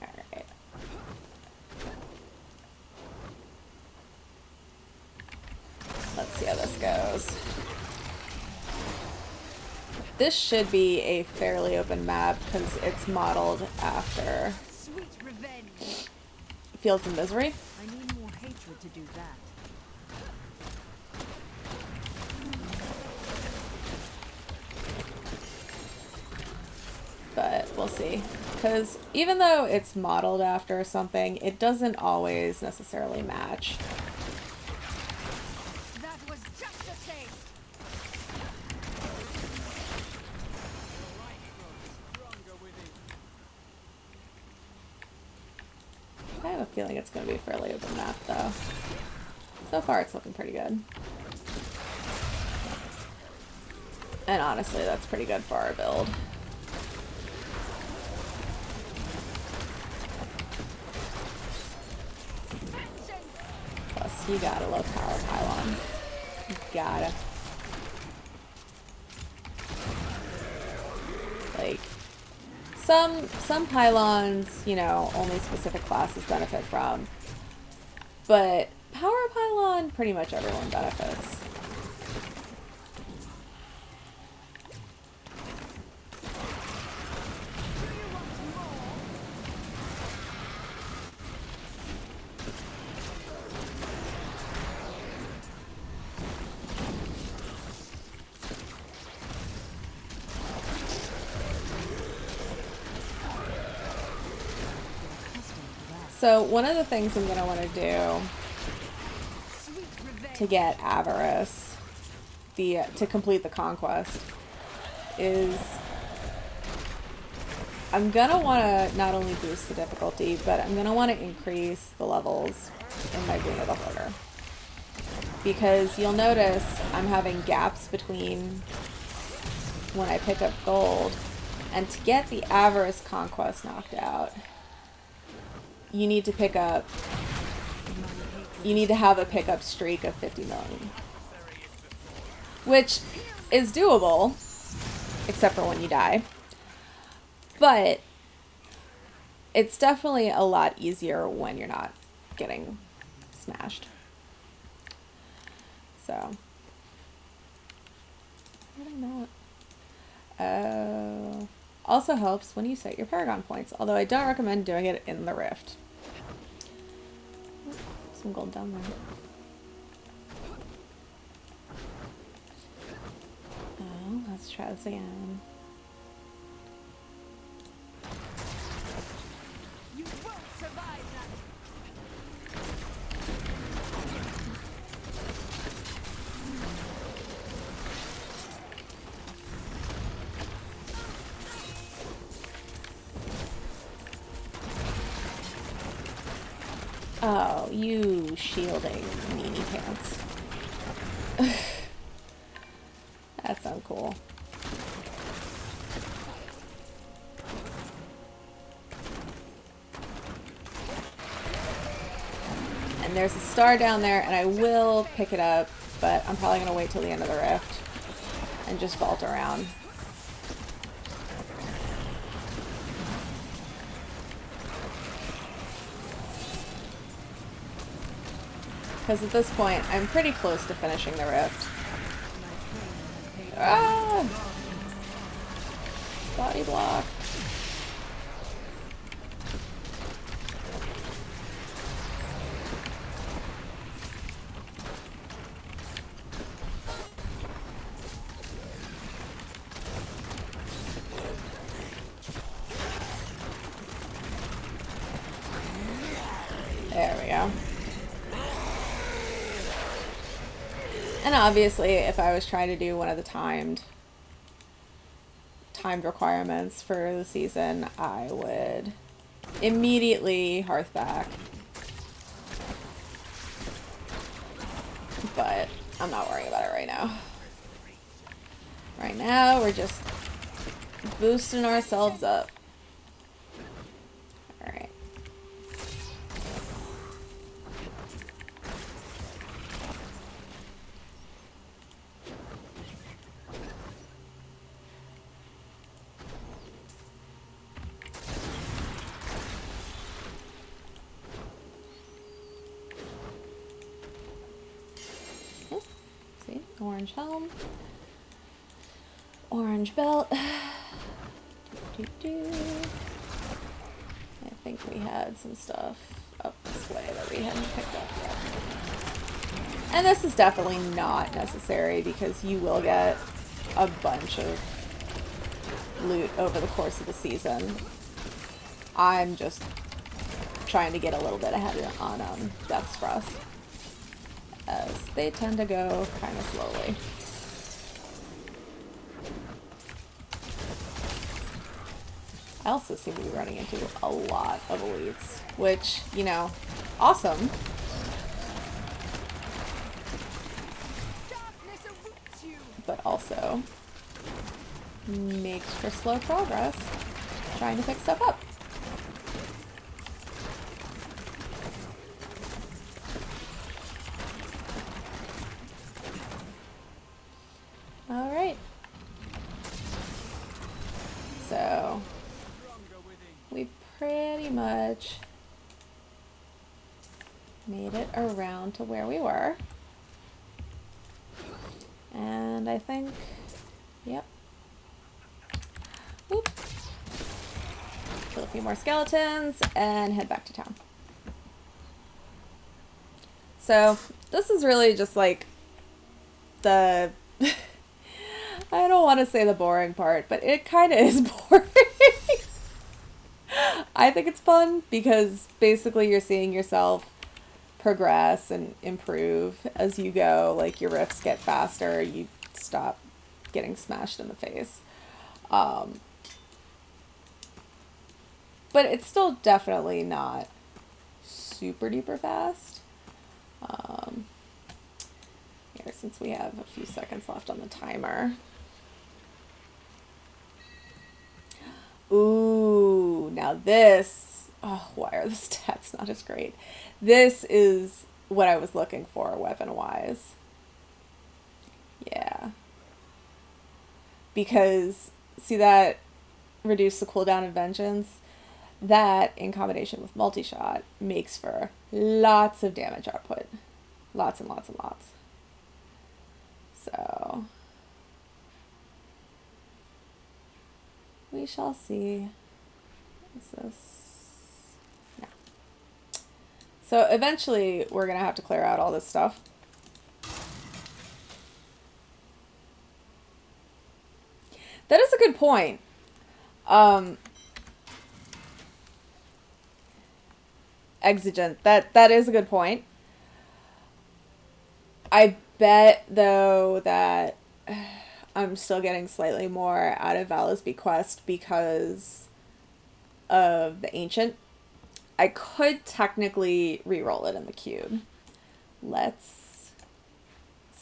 Alright. Let's see how this goes. This should be a fairly open map because it's modeled after Sweet revenge. Fields of Misery. I need more hatred to do that. But we'll see. Because even though it's modeled after something, it doesn't always necessarily match. That was just a taste. I have a feeling it's going to be a fairly open map, though. So far, it's looking pretty good. And honestly, that's pretty good for our build. Plus, you got a low power pylon. You gotta. Like, some pylons, you know, only specific classes benefit from. But power pylon, pretty much everyone benefits. So one of the things I'm going to want to do to get Avarice, to complete the conquest, is I'm going to want to not only boost the difficulty, but I'm going to want to increase the levels in my Boon of the Hoarder. Because you'll notice I'm having gaps between when I pick up gold, and to get the Avarice Conquest knocked out, you need to pick up, you need to have a pickup streak of 50 million. Which is doable, except for when you die. But it's definitely a lot easier when you're not getting smashed. So, what am I? Also helps when you set your Paragon points, although I don't recommend doing it in the Rift. Some gold down there. Oh, let's try this again. You won't survive that. Oh, you shielding meanie pants. That's uncool. And there's a star down there, and I will pick it up, but I'm probably going to wait till the end of the rift and just vault around. Because at this point, I'm pretty close to finishing the rift. Ah! Body block. There we go. And obviously, if I was trying to do one of the timed requirements for the season, I would immediately hearth back. But I'm not worrying about it right now. Right now, we're just boosting ourselves up. Alright. See? Orange helm. Orange belt. I think we had some stuff up this way that we hadn't picked up yet. And this is definitely not necessary because you will get a bunch of loot over the course of the season. I'm just trying to get a little bit ahead on Death's Thrust, as they tend to go kind of slowly. I also seem to be running into a lot of elites, which, you know, awesome. But also makes for slow progress trying to pick stuff up. All right. So we pretty much made it around to where we were. And I think, yep. Whoop. Kill a few more skeletons and head back to town. So this is really just like the, I don't want to say the boring part, but it kind of is boring. I think it's fun because basically you're seeing yourself progress and improve as you go. Like your riffs get faster, you stop getting smashed in the face. But it's still definitely not super duper fast. Here, since we have a few seconds left on the timer. Ooh, now this, oh, why are the stats not as great? This is what I was looking for weapon-wise. Yeah. Because, see that reduce the cooldown of Vengeance? That, in combination with multi-shot, makes for lots of damage output. Lots and lots and lots. So, we shall see. Is this? No. So eventually we're going to have to clear out all this stuff. That is a good point. Exigent. That is a good point. I bet, though, that I'm still getting slightly more out of Vala's Bequest because of the Ancient. I could technically re-roll it in the cube. This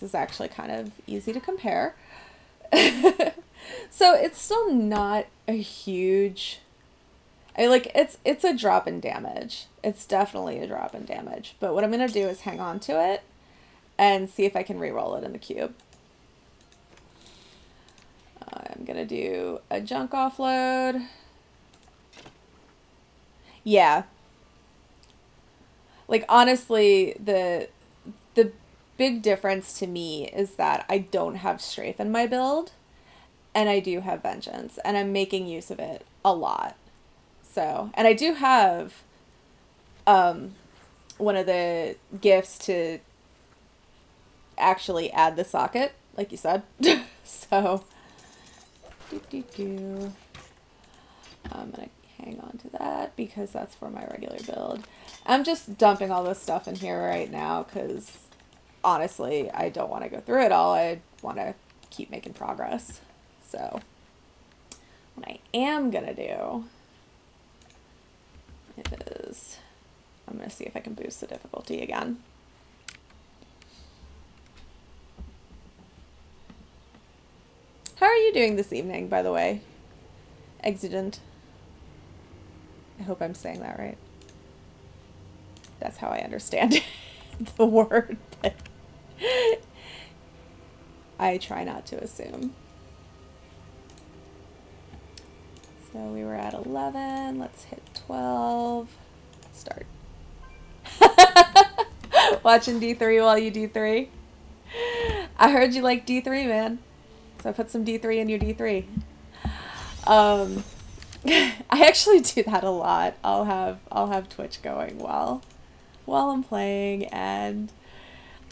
is actually kind of easy to compare. So it's still not a huge... it's a drop in damage. It's definitely a drop in damage. But what I'm going to do is hang on to it and see if I can re-roll it in the cube. I'm going to do a junk offload. Yeah. Like, honestly, the big difference to me is that I don't have Strafe in my build, and I do have Vengeance, and I'm making use of it a lot. So, and I do have one of the gifts to actually add the socket, like you said. So, I'm going to hang on to that because that's for my regular build. I'm just dumping all this stuff in here right now because, honestly, I don't want to go through it all. I want to keep making progress. So, what I am going to do is I'm going to see if I can boost the difficulty again. How are you doing this evening, by the way? Exigent. I hope I'm saying that right. That's how I understand the word, but I try not to assume. So we were at 11. Let's hit 12. Start. Watching D3 while you D3. I heard you like D3, man. So I put some D3 in your D3. I actually do that a lot. I'll have Twitch going while I'm playing, and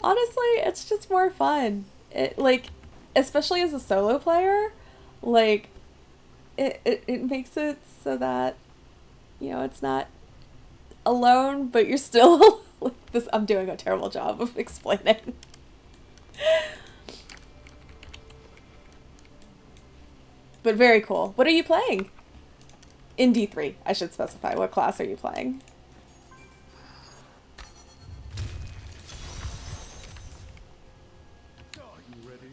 honestly, it's just more fun. It, like, especially as a solo player, like it makes it so that, you know, it's not alone, but you're still like this. I'm doing a terrible job of explaining. But very cool. What are you playing? In D3, I should specify. What class are you playing? Are you ready?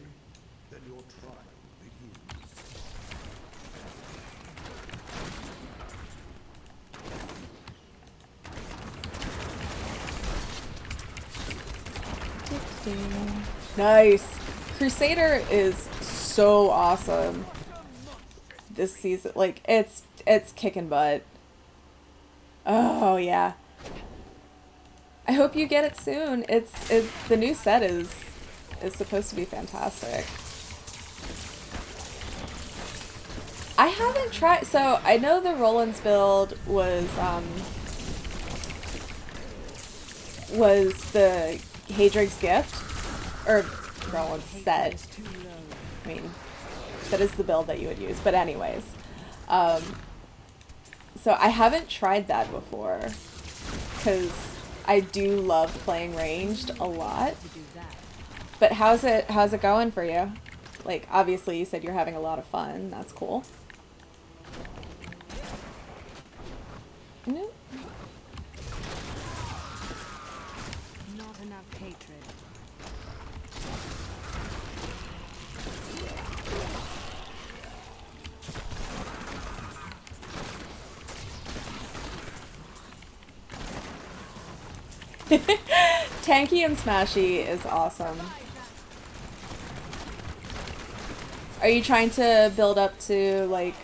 Then your trial begins. Nice. Crusader is so awesome this season. Like, it's kicking butt. Oh yeah. I hope you get it soon. It's the new set is supposed to be fantastic. I haven't tried, so I know the Roland's build was the Hadrig's gift, or Roland's set. I mean, that is the build that you would use, but anyways. So I haven't tried that before, because I do love playing ranged a lot. But how's it going for you? Like, obviously you said you're having a lot of fun. That's cool. Nope. Not enough hatred. Tanky and Smashy is awesome. Are you trying to build up to, like...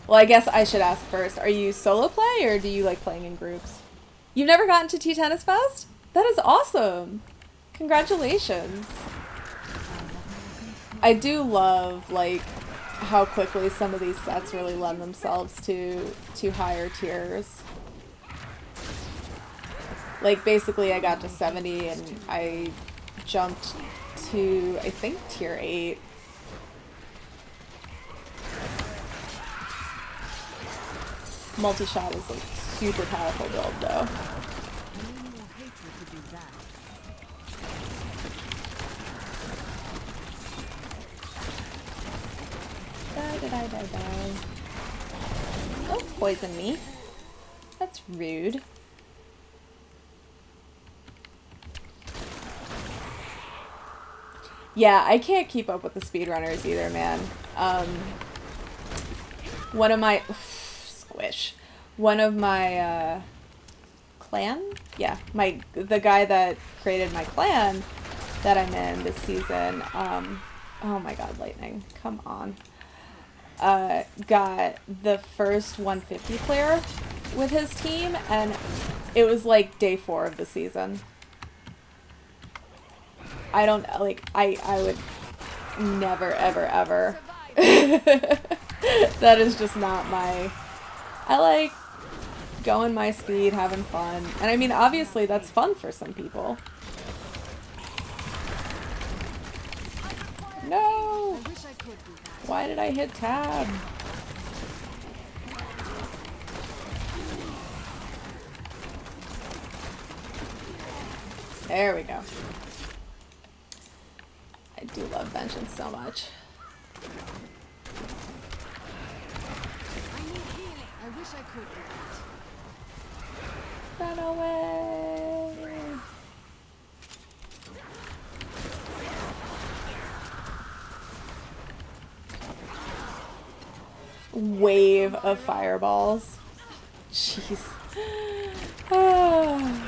Well, I guess I should ask first. Are you solo play, or do you like playing in groups? You've never gotten to T-Tennis Fest? That is awesome! Congratulations! I do love, like, how quickly some of these sets really lend themselves to higher tiers. Like, basically I got to 70 and I jumped to, I think, tier 8. Multi-shot is, like, super powerful build, though. Die. Don't poison me. That's rude. Yeah, I can't keep up with the speedrunners either, man. One of my... Squish. One of my, clan? Yeah, the guy that created my clan that I'm in this season, oh my god, lightning. Come on. Got the first 150 player with his team, and it was like day 4 of the season. I don't, like, I would never, ever, ever. That is just not my... I like going my speed, having fun. And I mean, obviously that's fun for some people. No! Why did I hit tab? There we go. I do love vengeance so much. I need healing. I wish I could do that. Run away! Wave of fireballs. Jeez. Ah.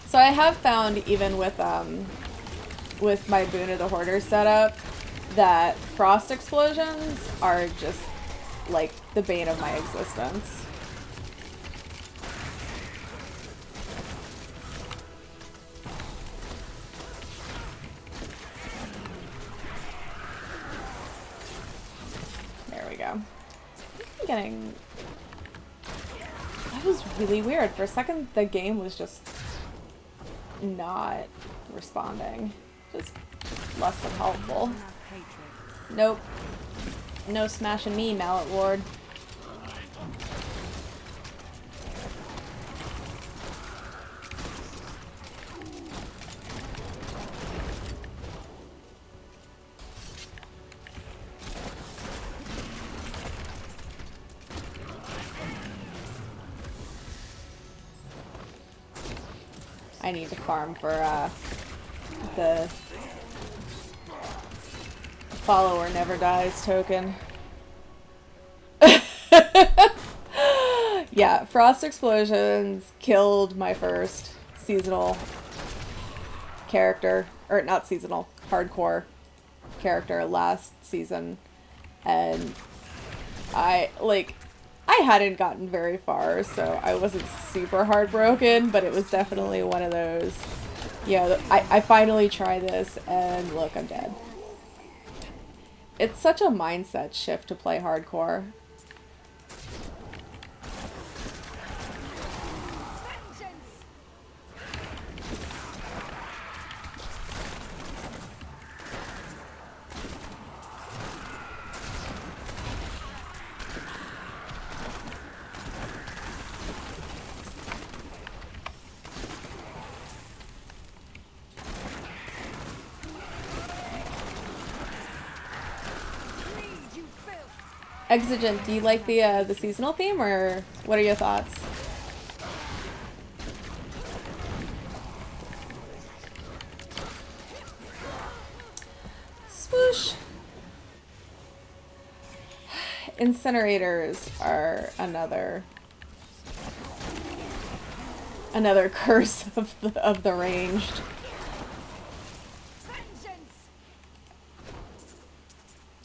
So I have found, even with my Boon of the Hoarder setup, that frost explosions are just like the bane of my existence. There we go. I'm getting... That was really weird. For a second, the game was just not responding. Just less than helpful. Nope. No smashing me, Mallet Ward. I need to farm for the follower never dies token. Yeah, frost explosions killed my first seasonal character, or not seasonal, hardcore character last season, and I hadn't gotten very far, so I wasn't super heartbroken, but it was definitely one of those, I finally try this, and look, I'm dead. It's such a mindset shift to play hardcore. Exigent, do you like the seasonal theme, or what are your thoughts? Swoosh. Incinerators are another curse of the ranged.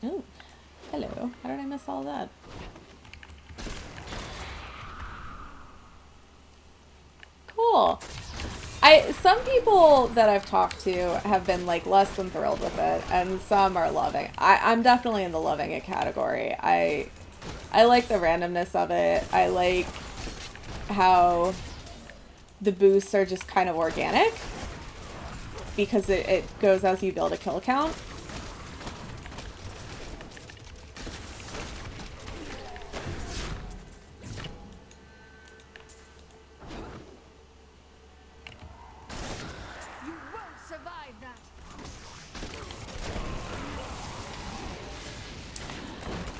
Oh, hello. How did I miss all that? Cool. Some people that I've talked to have been like less than thrilled with it, and some are loving. I'm definitely in the loving it category. I like the randomness of it. I like how the boosts are just kind of organic because it goes as you build a kill count.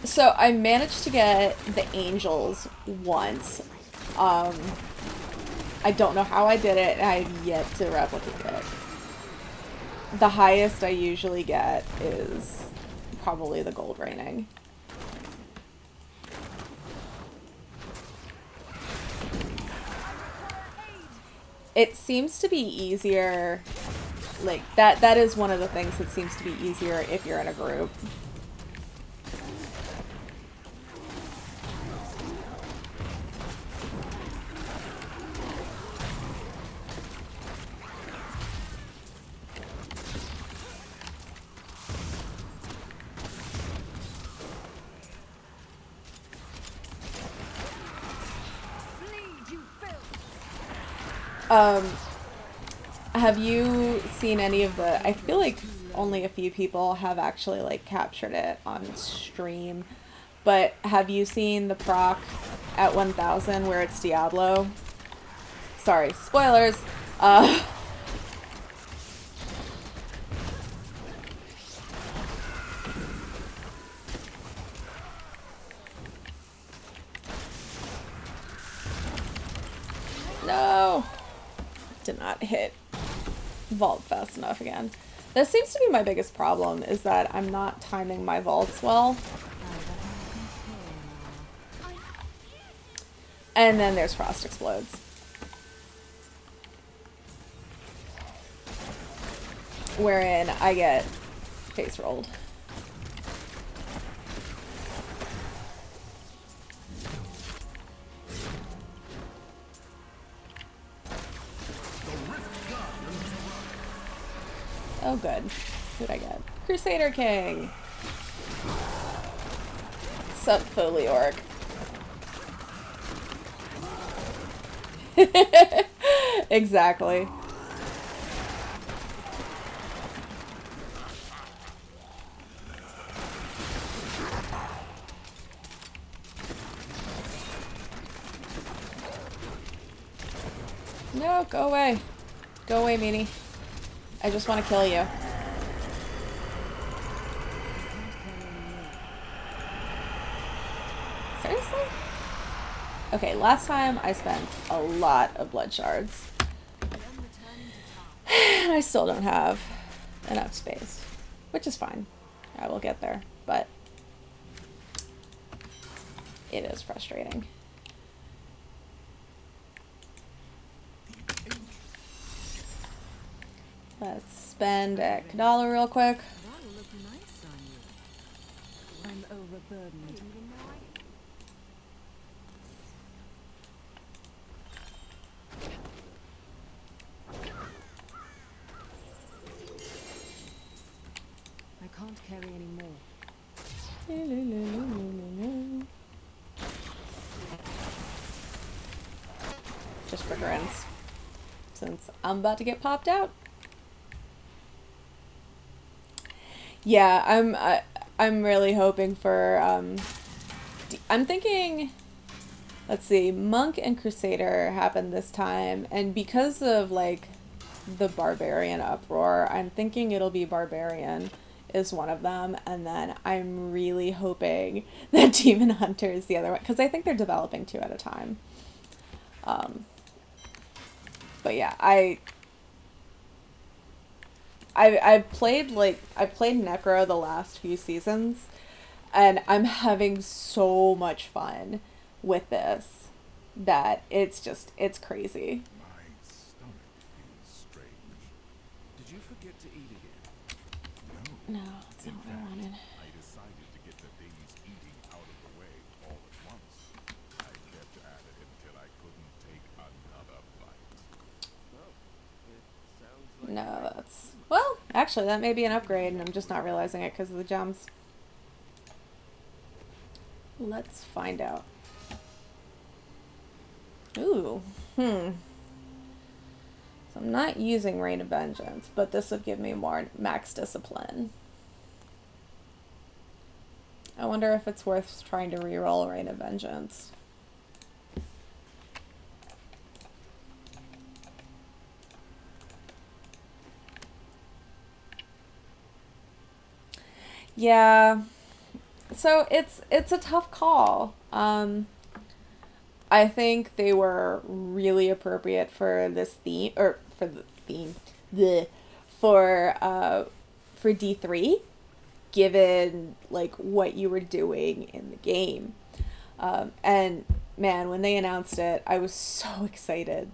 So I managed to get the angels once. I don't know how I did it, and I have yet to replicate it. The highest I usually get is probably the gold raining. It seems to be easier, like, that is one of the things that seems to be easier if you're in a group. Have you seen any of the, I feel like only a few people have actually like captured it on stream, but have you seen the proc at 1000 where it's Diablo? Sorry, spoilers. No! Did not hit vault fast enough again. That seems to be my biggest problem, is that I'm not timing my vaults well. And then there's Frost Explodes. Wherein I get face rolled. Oh, good. Who'd I get? Crusader King! Sup, Foley Orc. Exactly. No, go away. Go away, meanie. I just want to kill you. Seriously? Okay, last time I spent a lot of blood shards. And I still don't have enough space. Which is fine. I will get there. But it is frustrating. Let's spend a $1 real quick. That'll look nice on you. I'm overburdened. I can't carry any more. Just for grins. Since I'm about to get popped out. Yeah, I'm really hoping for, I'm thinking, let's see, Monk and Crusader happened this time, and because of, like, the Barbarian uproar, I'm thinking it'll be Barbarian. is one of them, and then I'm really hoping that Demon Hunter is the other one, because I think they're developing 2 at a time. But yeah, I've played Necro the last few seasons, and I'm having so much fun with this that it's crazy. My stomach feels strange. Did you forget to eat again? No. No, that's not what I wanted. I decided to get the day's eating out of the way all at once. I kept at it until I couldn't take another bite. Well, it sounds like No, that's... Well, actually, that may be an upgrade, and I'm just not realizing it because of the gems. Let's find out. Ooh, So I'm not using Rain of Vengeance, but this would give me more max discipline. I wonder if it's worth trying to reroll Rain of Vengeance. Yeah, so it's a tough call. I think they were really appropriate for this theme, or for the theme, for D3, given like what you were doing in the game. And man, when they announced it, I was so excited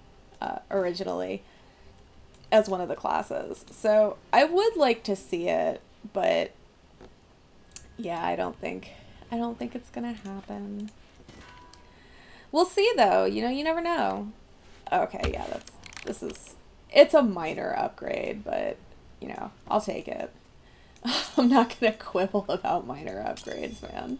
originally as one of the classes. So I would like to see it, but yeah, I don't think it's gonna happen. We'll see though, you know, you never know. Okay, yeah, it's a minor upgrade, but you know, I'll take it. I'm not gonna quibble about minor upgrades, man.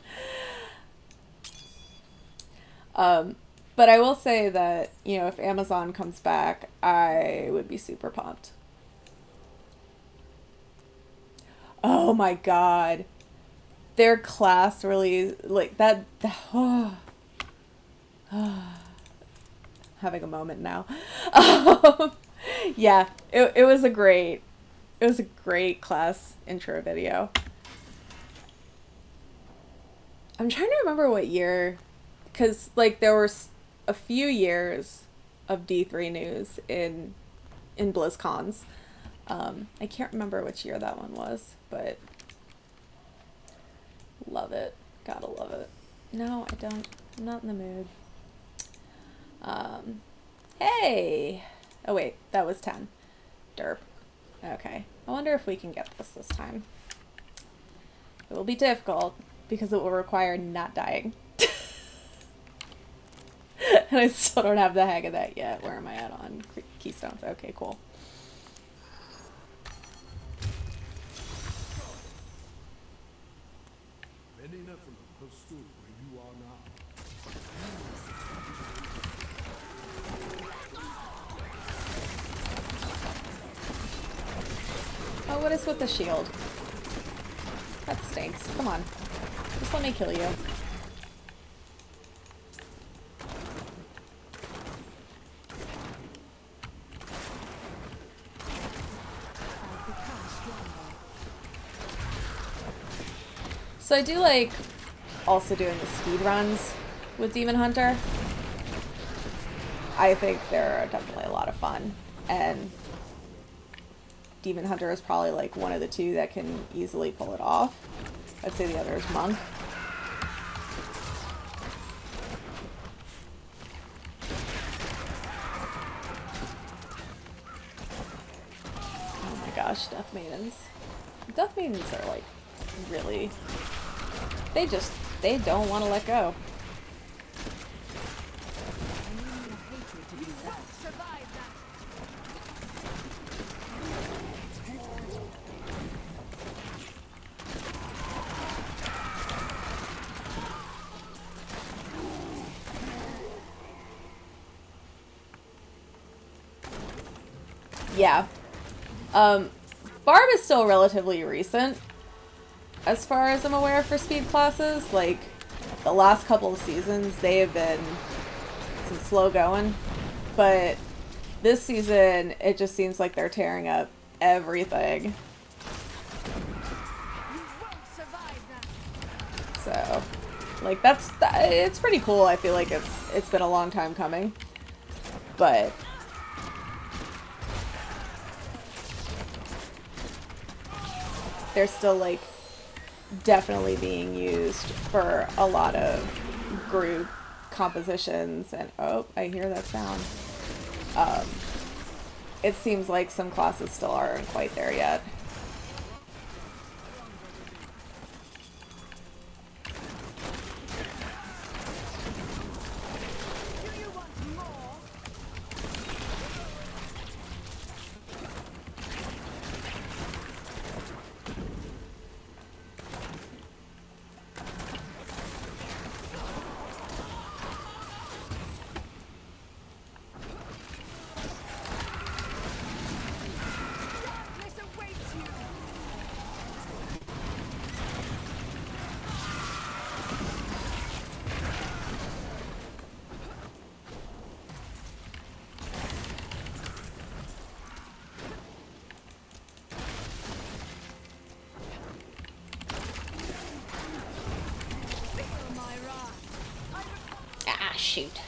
But I will say that, you know, if Amazon comes back, I would be super pumped. Oh my god. Their class really, like, that, having a moment now. Yeah, it was a great class intro video. I'm trying to remember what year, because, like, there were a few years of D3 news in BlizzCons. I can't remember which year that one was, but love it. Gotta love it. No, I don't. I'm not in the mood. Hey! Oh wait, that was 10. Derp. Okay. I wonder if we can get this time. It will be difficult, because it will require not dying. And I still don't have the hang of that yet. Where am I at on Keystones? Okay, cool. Many nothing have stood where you are now. Oh, what is with the shield? That stinks. Come on. Just let me kill you. So I do like also doing the speed runs with Demon Hunter. I think they're definitely a lot of fun, and Demon Hunter is probably like one of the two that can easily pull it off. I'd say the other is Monk. Oh my gosh, Death Maidens. Death Maidens are like really... They don't want to let go. Yeah. Barb is still relatively recent, as far as I'm aware, for speed classes. Like, the last couple of seasons, they have been some slow going. But this season, it just seems like they're tearing up everything. So, like, it's pretty cool. I feel like it's been a long time coming. But they're still, like, definitely being used for a lot of group compositions. And, oh, I hear that sound. It seems like some classes still aren't quite there yet. Ah, shoot.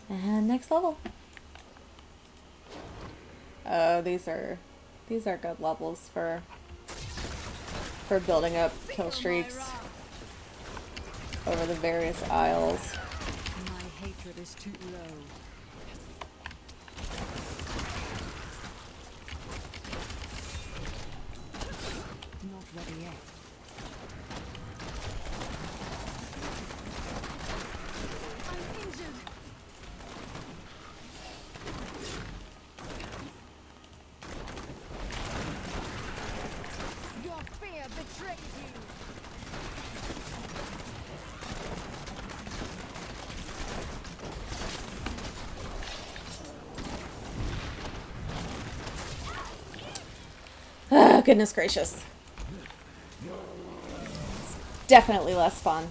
And next level. Oh, these are good levels for building up kill streaks over the various isles. My hatred is too low. Not ready yet. I'm injured. Your fear betrays you. Oh, goodness gracious. It's definitely less fun.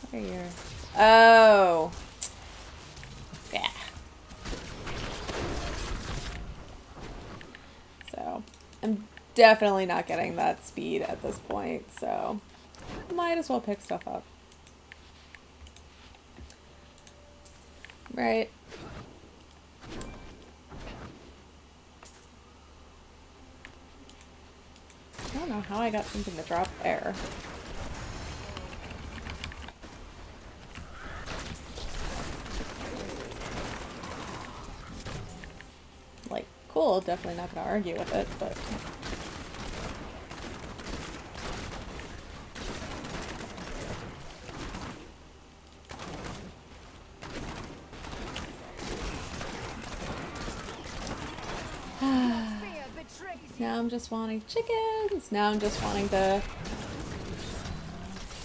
What are your... Oh. Yeah. So, I'm definitely not getting that speed at this point, so might as well pick stuff up. Right. I don't know how I got something to drop there. Like, cool, definitely not gonna argue with it, but... Now I'm just wanting chickens. Now I'm just wanting to...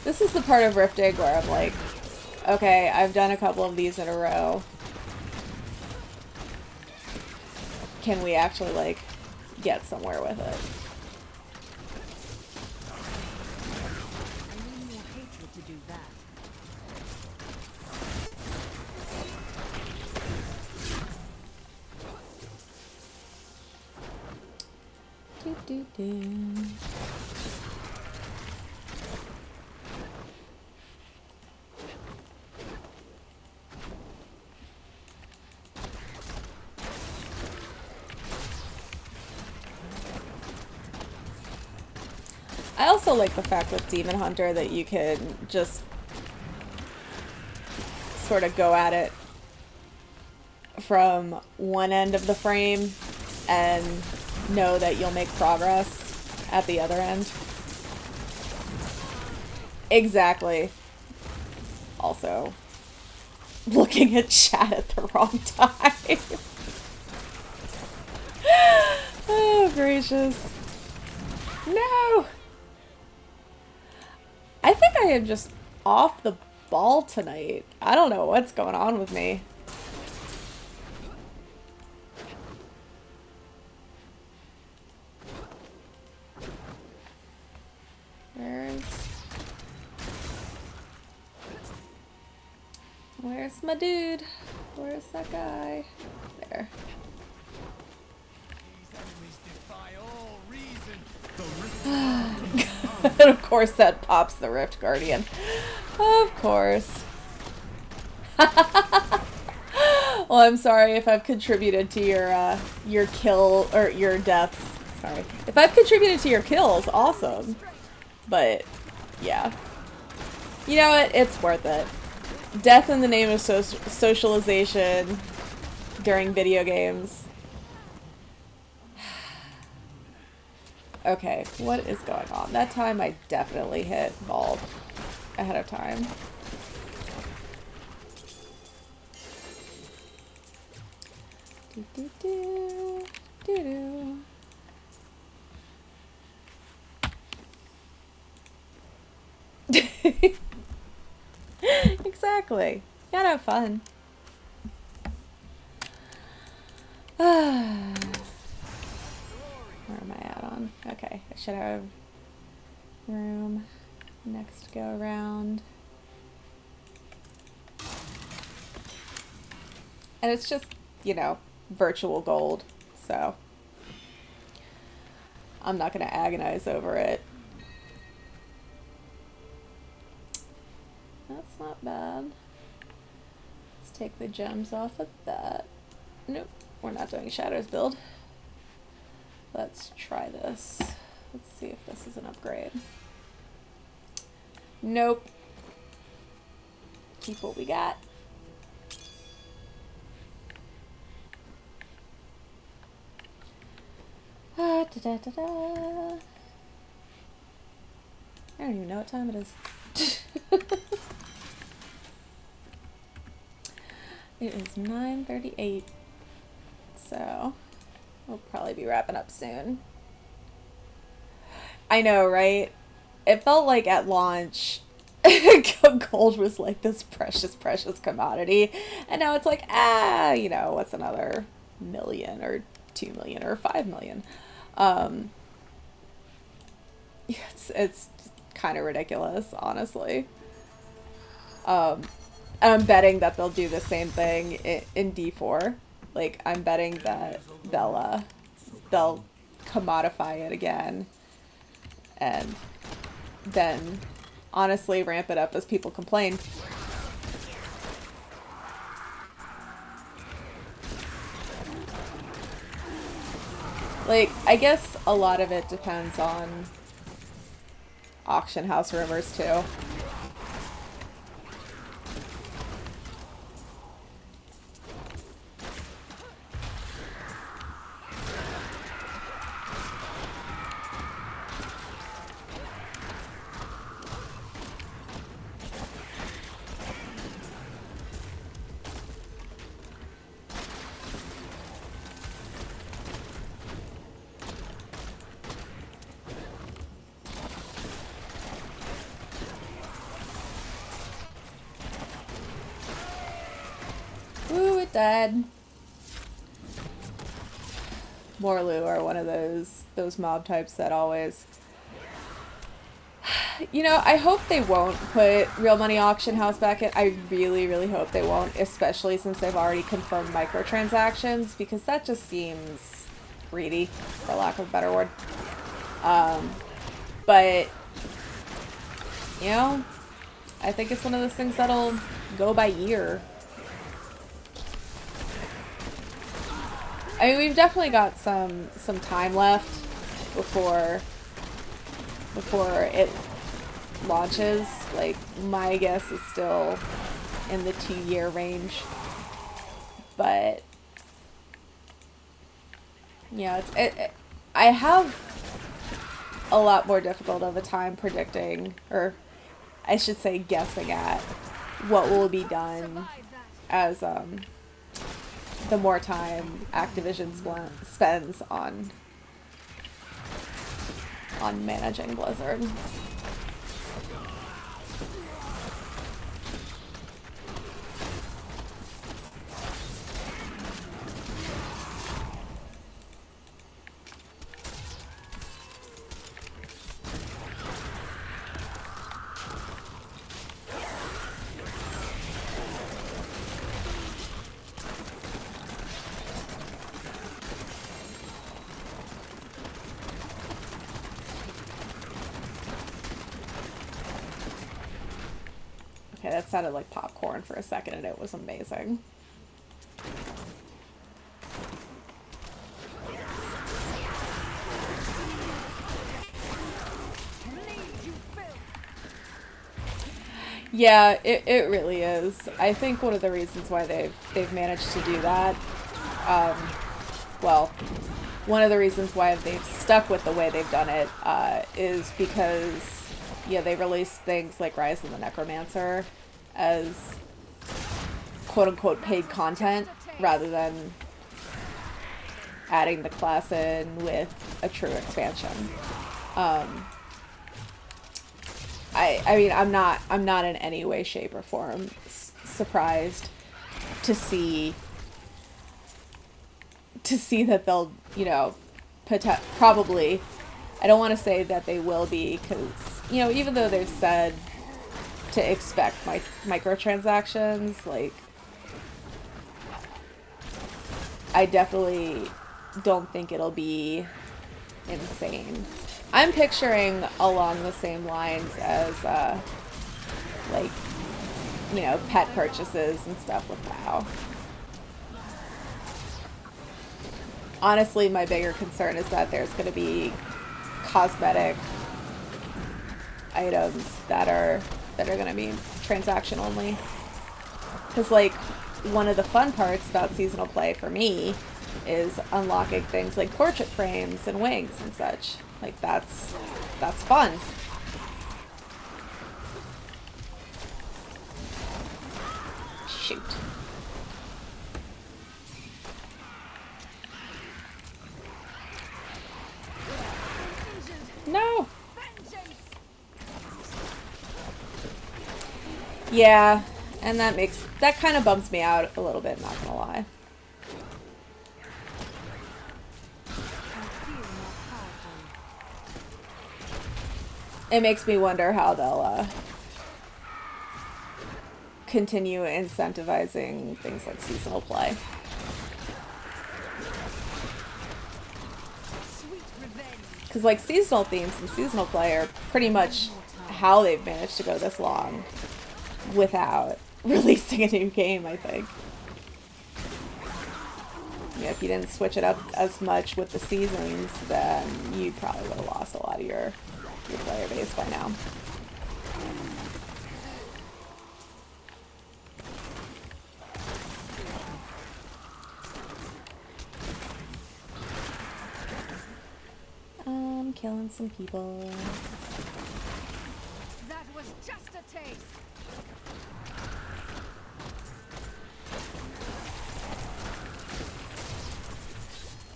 This is the part of Riftig where I'm like, okay, I've done a couple of these in a row. Can we actually, like, get somewhere with it? I need more hatred to do that. I also like the fact with Demon Hunter that you can just sort of go at it from one end of the frame and know that you'll make progress at the other end. Exactly. Also, looking at chat at the wrong time. Oh, gracious. No! I think I am just off the ball tonight. I don't know what's going on with me. Where's my dude? Where's that guy? There. And of course that pops the Rift Guardian. Of course. Well, I'm sorry if I've contributed to your kill or your deaths. Sorry. If I've contributed to your kills, awesome. But yeah. You know what? It's worth it. Death in the name of socialization during video games. Okay, what is going on? That time I definitely hit bald ahead of time. Do do do do do. Exactly. You gotta have fun. Where am I at on? Okay, I should have room next go around. And it's just, you know, virtual gold, so I'm not gonna agonize over it. That's not bad. Let's take the gems off of that. Nope, we're not doing Shadows build. Let's try this. Let's see if this is an upgrade. Nope. Keep what we got. Da, da, da, da. I don't even know what time it is. It is 9:38, so we'll probably be wrapping up soon. I know, right? It felt like at launch, gold was like this precious, precious commodity, and now it's like, you know, what's another million or 2 million or 5 million? It's kind of ridiculous, honestly. I'm betting that they'll do the same thing in D4. Like, I'm betting that they'll commodify it again, and then honestly ramp it up as people complain. Like, I guess a lot of it depends on auction house rumors too. Ooh, it died. Morlu are one of those mob types that always... You know, I hope they won't put Real Money Auction House back in. I really, really hope they won't, especially since they've already confirmed microtransactions, because that just seems greedy, for lack of a better word. But, you know, I think it's one of those things that'll go by year. I mean, we've definitely got some time left before it launches. Like, my guess is still in the 2-year range, but yeah, I have a lot more difficult of a time predicting, or I should say guessing at, what will be done as the more time Activision spends on managing Blizzard. Okay, that sounded like popcorn for a second, and it was amazing. Yeah, it really is. I think one of the reasons why they've managed to do that, well, one of the reasons why they've stuck with the way they've done it is because, yeah, they released things like Rise of the Necromancer as quote-unquote paid content rather than adding the class in with a true expansion. I mean, I'm not in any way, shape, or form surprised to see that they'll, you know, probably. I don't want to say that they will be, because, you know, even though they've said to expect microtransactions, like, I definitely don't think it'll be insane. I'm picturing along the same lines as, like, you know, pet purchases and stuff with WoW. Honestly, my bigger concern is that there's going to be cosmetic items that are going to be transaction only. Because, like, one of the fun parts about seasonal play for me is unlocking things like portrait frames and wings and such. Like, that's fun. Shoot. No. Yeah, and that kind of bums me out a little bit, not gonna lie. It makes me wonder how they'll continue incentivizing things like seasonal play. Because, like, seasonal themes and seasonal play are pretty much how they've managed to go this long without releasing a new game, I think. Yeah, if you didn't switch it up as much with the seasons, then you probably would have lost a lot of your player base by now. I'm killing some people. That was just a taste.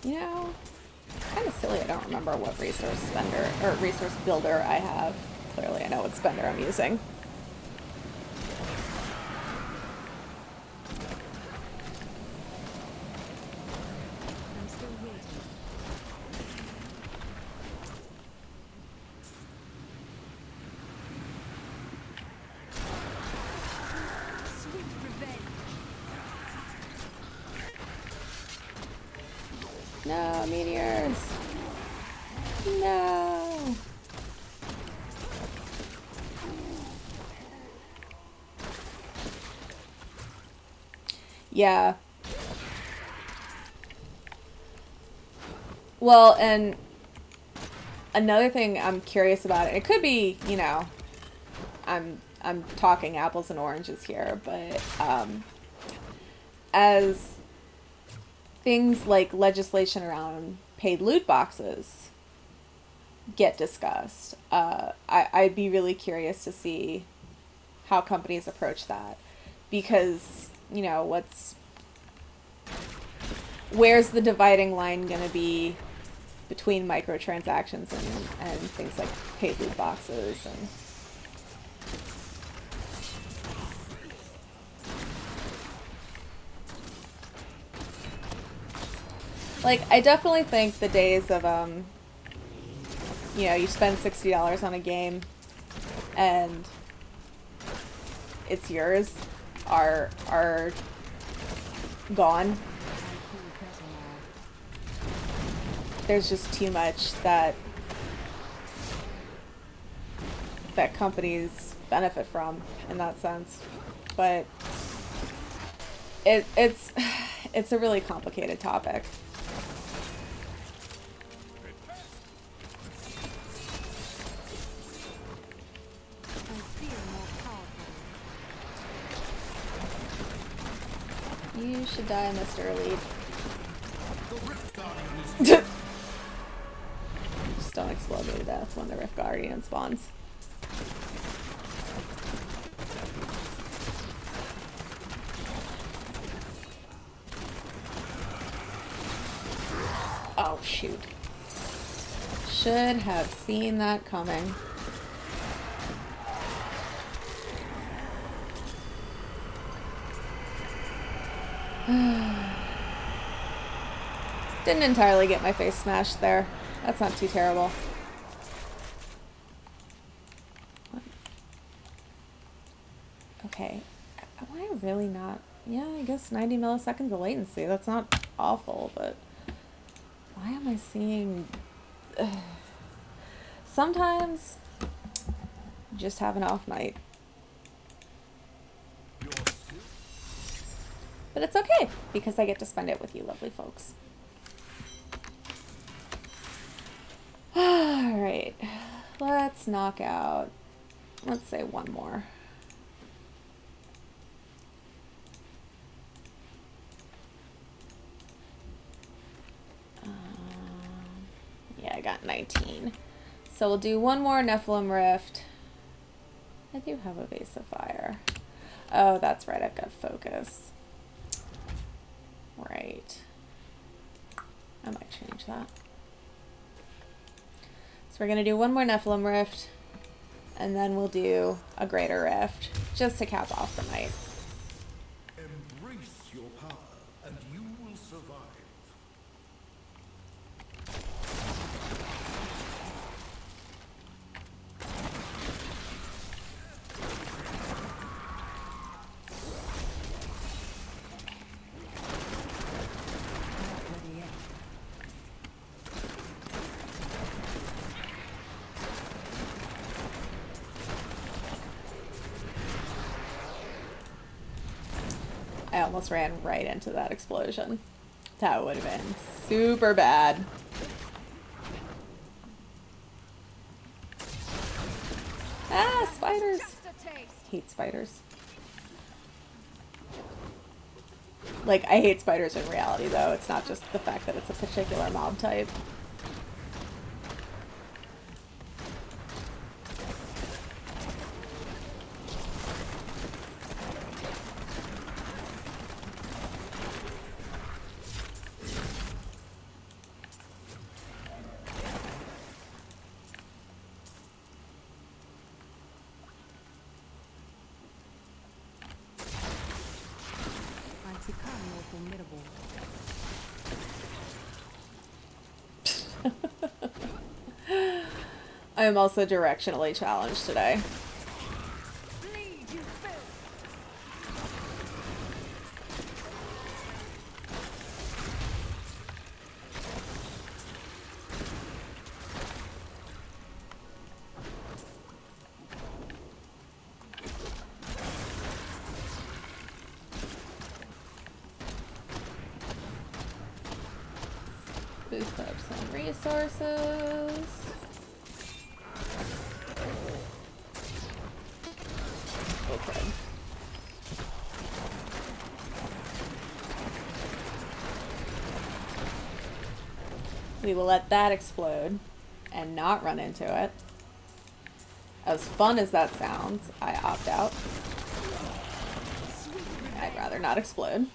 You know, kind of silly I don't remember what resource spender or resource builder I have. Clearly I know what spender I'm using. I'm still waiting. Sweet revenge. No, meteors. No. Yeah. Well, and another thing I'm curious about, it could be, you know, I'm talking apples and oranges here, but as things like legislation around paid loot boxes get discussed, I'd be really curious to see how companies approach that, because, you know, where's the dividing line going to be between microtransactions and things like paid loot boxes and like, I definitely think the days of you know, you spend $60 on a game and it's yours are gone. There's just too much that companies benefit from in that sense. But it's a really complicated topic. I feel more powerful. You should die, Mr. Elite. Just don't explode me to death when the Rift Guardian spawns. Oh, shoot. Should have seen that coming. Didn't entirely get my face smashed there. That's not too terrible. Okay. Am I really not? Yeah, I guess 90 milliseconds of latency. That's not awful, but why am I seeing... Sometimes you just have an off night. But it's okay, because I get to spend it with you lovely folks. Alright, let's knock out, let's say one more. Yeah, I got 19. So we'll do one more Nephilim Rift. I do have a Vase of Fire. Oh, that's right, I've got Focus. Right. I might change that. So we're going to do one more Nephilim Rift, and then we'll do a Greater Rift, just to cap off the night. Embrace your power, and you will survive. I almost ran right into that explosion. That would have been super bad. Ah, spiders! Hate spiders. Like, I hate spiders in reality, though. It's not just the fact that it's a particular mob type. I've become more formidable. I am also directionally challenged today. Bleed, you filth! Boost up some resources. Okay. We will let that explode and not run into it. As fun as that sounds, I opt out. I'd rather not explode.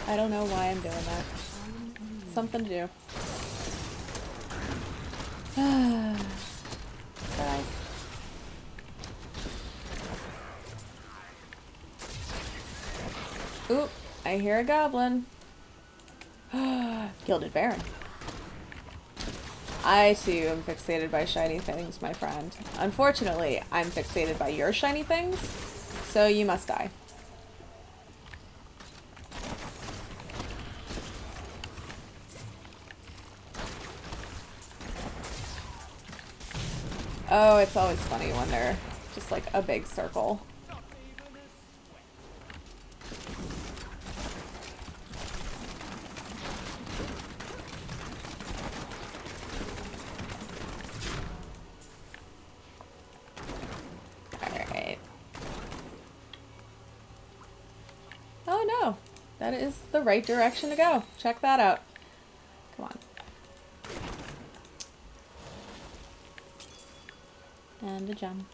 I don't know why I'm doing that. Something to do. Bye. Oop, I hear a goblin. Gilded Baron. I too am fixated by shiny things, my friend. Unfortunately, I'm fixated by your shiny things, so you must die. Oh, it's always funny when they're just like a big circle. Alright. Oh no, that is the right direction to go. Check that out. Come on. And a gem.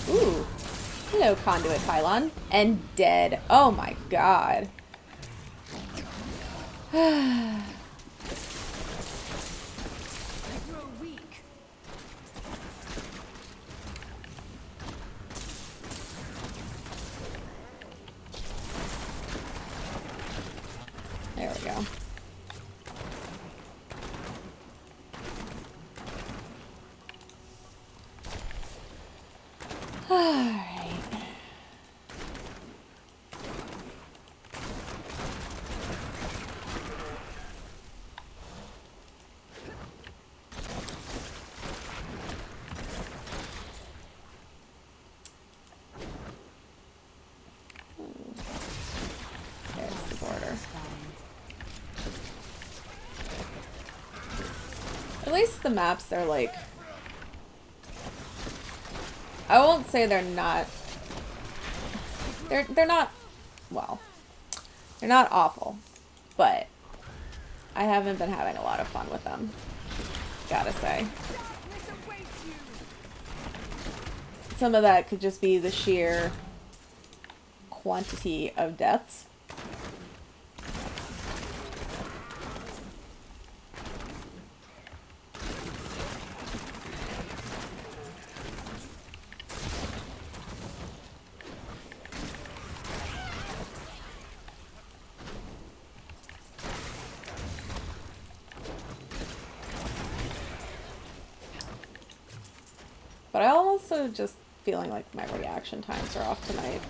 Ooh. Hello, Conduit Pylon. And dead. Oh my god. There we go. Alright. There's the border. At least the maps, they're like... I won't say they're not... They're not... Well... They're not awful. But... I haven't been having a lot of fun with them. Gotta say. Some of that could just be the sheer quantity of deaths. But I'm also just feeling like my reaction times are off tonight.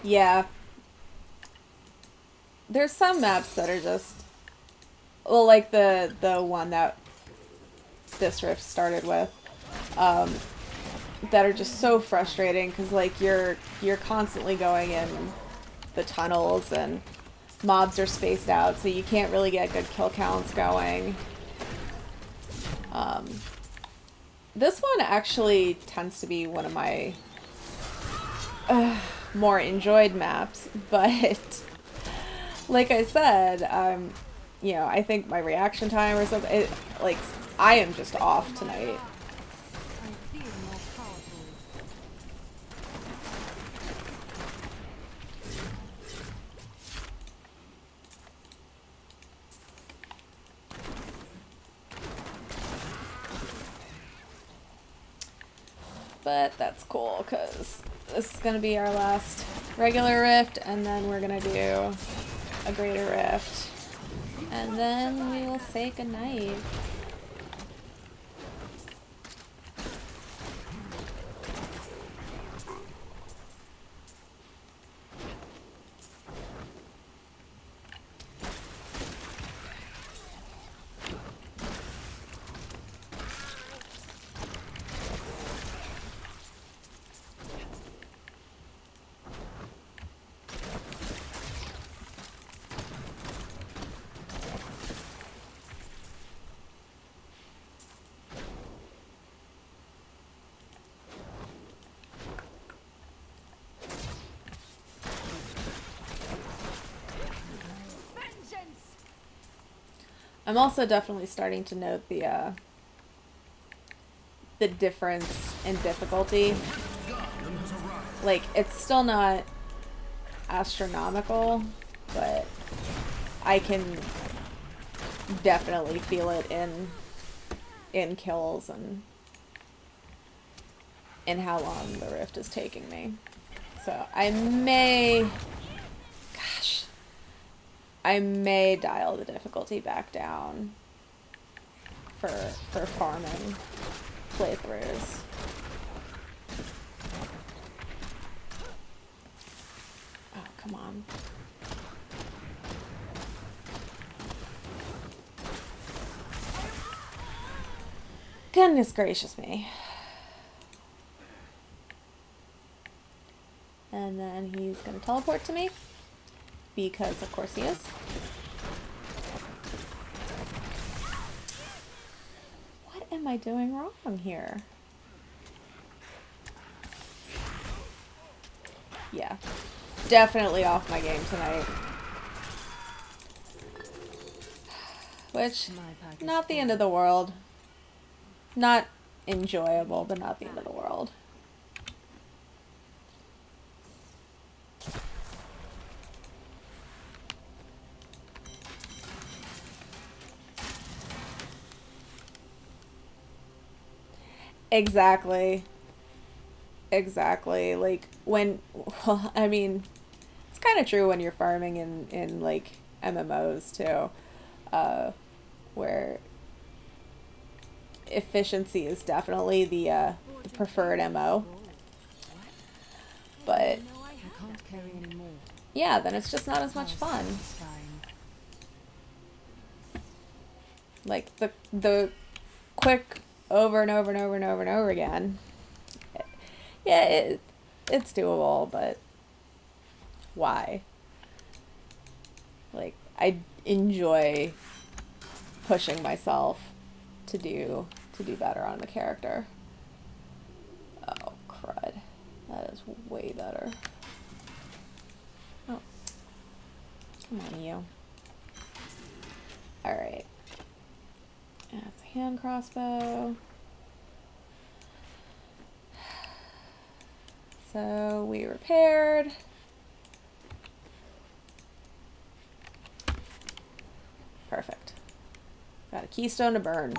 Yeah. There's some maps that are just... Well, like the one that this rift started with. That are just so frustrating because like you're constantly going in the tunnels and mobs are spaced out, so you can't really get good kill counts going. This one actually tends to be one of my more enjoyed maps, but like I said, you know, I think my reaction time or something, like, I am just off tonight. But that's cool, because this is going to be our last regular rift, and then we're going to do a greater rift. And then we will say goodnight. I'm also definitely starting to note the difference in difficulty. Like, it's still not astronomical, but I can definitely feel it in kills and in how long the rift is taking me. So I may dial the difficulty back down for farming playthroughs. Oh, come on. Goodness gracious me. And then he's gonna teleport to me, because of course he is. What am I doing wrong here? Yeah, definitely off my game tonight. Which, not the end of the world. Not enjoyable, but not the end of the world. Exactly. Exactly. Like, when, well, I mean, it's kind of true when you're farming in like, MMOs, too. Where efficiency is definitely the preferred MO. But, I can't carry any more. yeah, then it's just not as much fun. Like, the quick over and over and over and over and over again. Yeah, it's doable, but why? Like, I enjoy pushing myself to do better on the character. Oh, crud. That is way better. Oh. Come on, you. Alright. That's a hand crossbow. So we repaired. Perfect. Got a keystone to burn.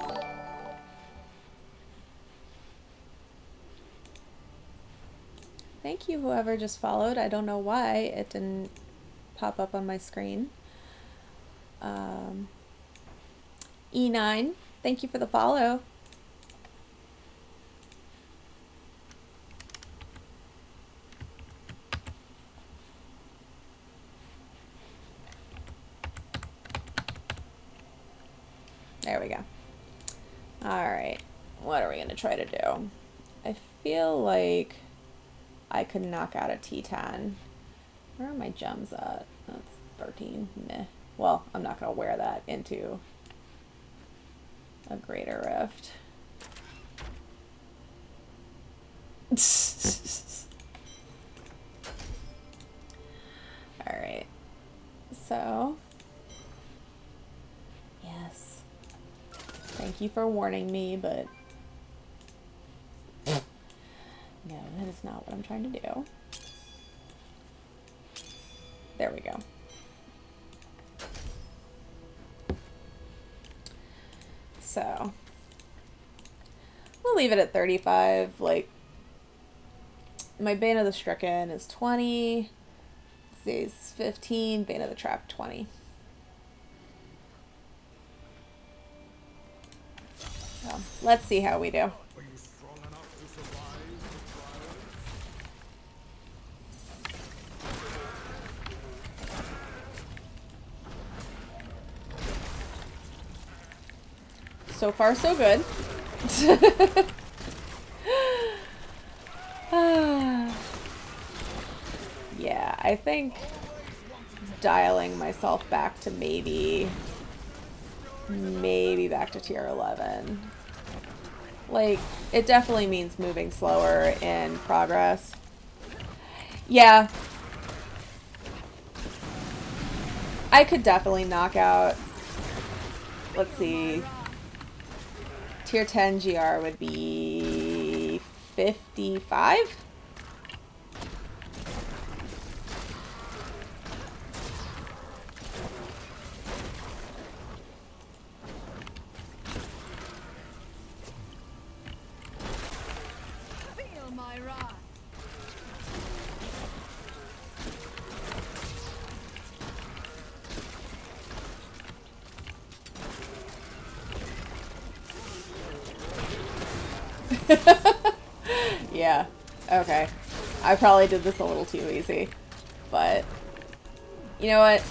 Thank you, whoever just followed. I don't know why it didn't pop up on my screen. E9, thank you for the follow. There we go. Alright, what are we going to try to do? I feel like I could knock out a T10. Where are my gems at? That's 13. Meh. Well, I'm not going to wear that into a greater rift. Alright. So. Yes. Thank you for warning me, but no, that is not what I'm trying to do. There we go. So, we'll leave it at 35. Like, my Bane of the Stricken is 20. Zay's 15. Bane of the Trap 20. So, let's see how we do. Are you strong enough to survive the trials? So far, so good. Yeah, I think dialing myself back to maybe back to tier 11. Like, it definitely means moving slower in progress. Yeah. I could definitely knock out let's see. Tier 10 GR would be 55? Feel my wrath. Yeah. Okay. I probably did this a little too easy. But you know what?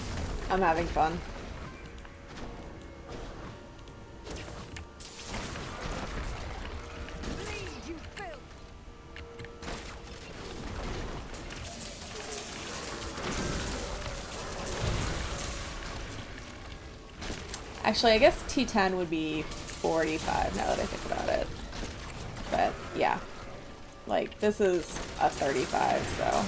I'm having fun. Bleed, you filth. Actually, I guess T10 would be 45 now that I think about it. But yeah. Like, this is a 35, so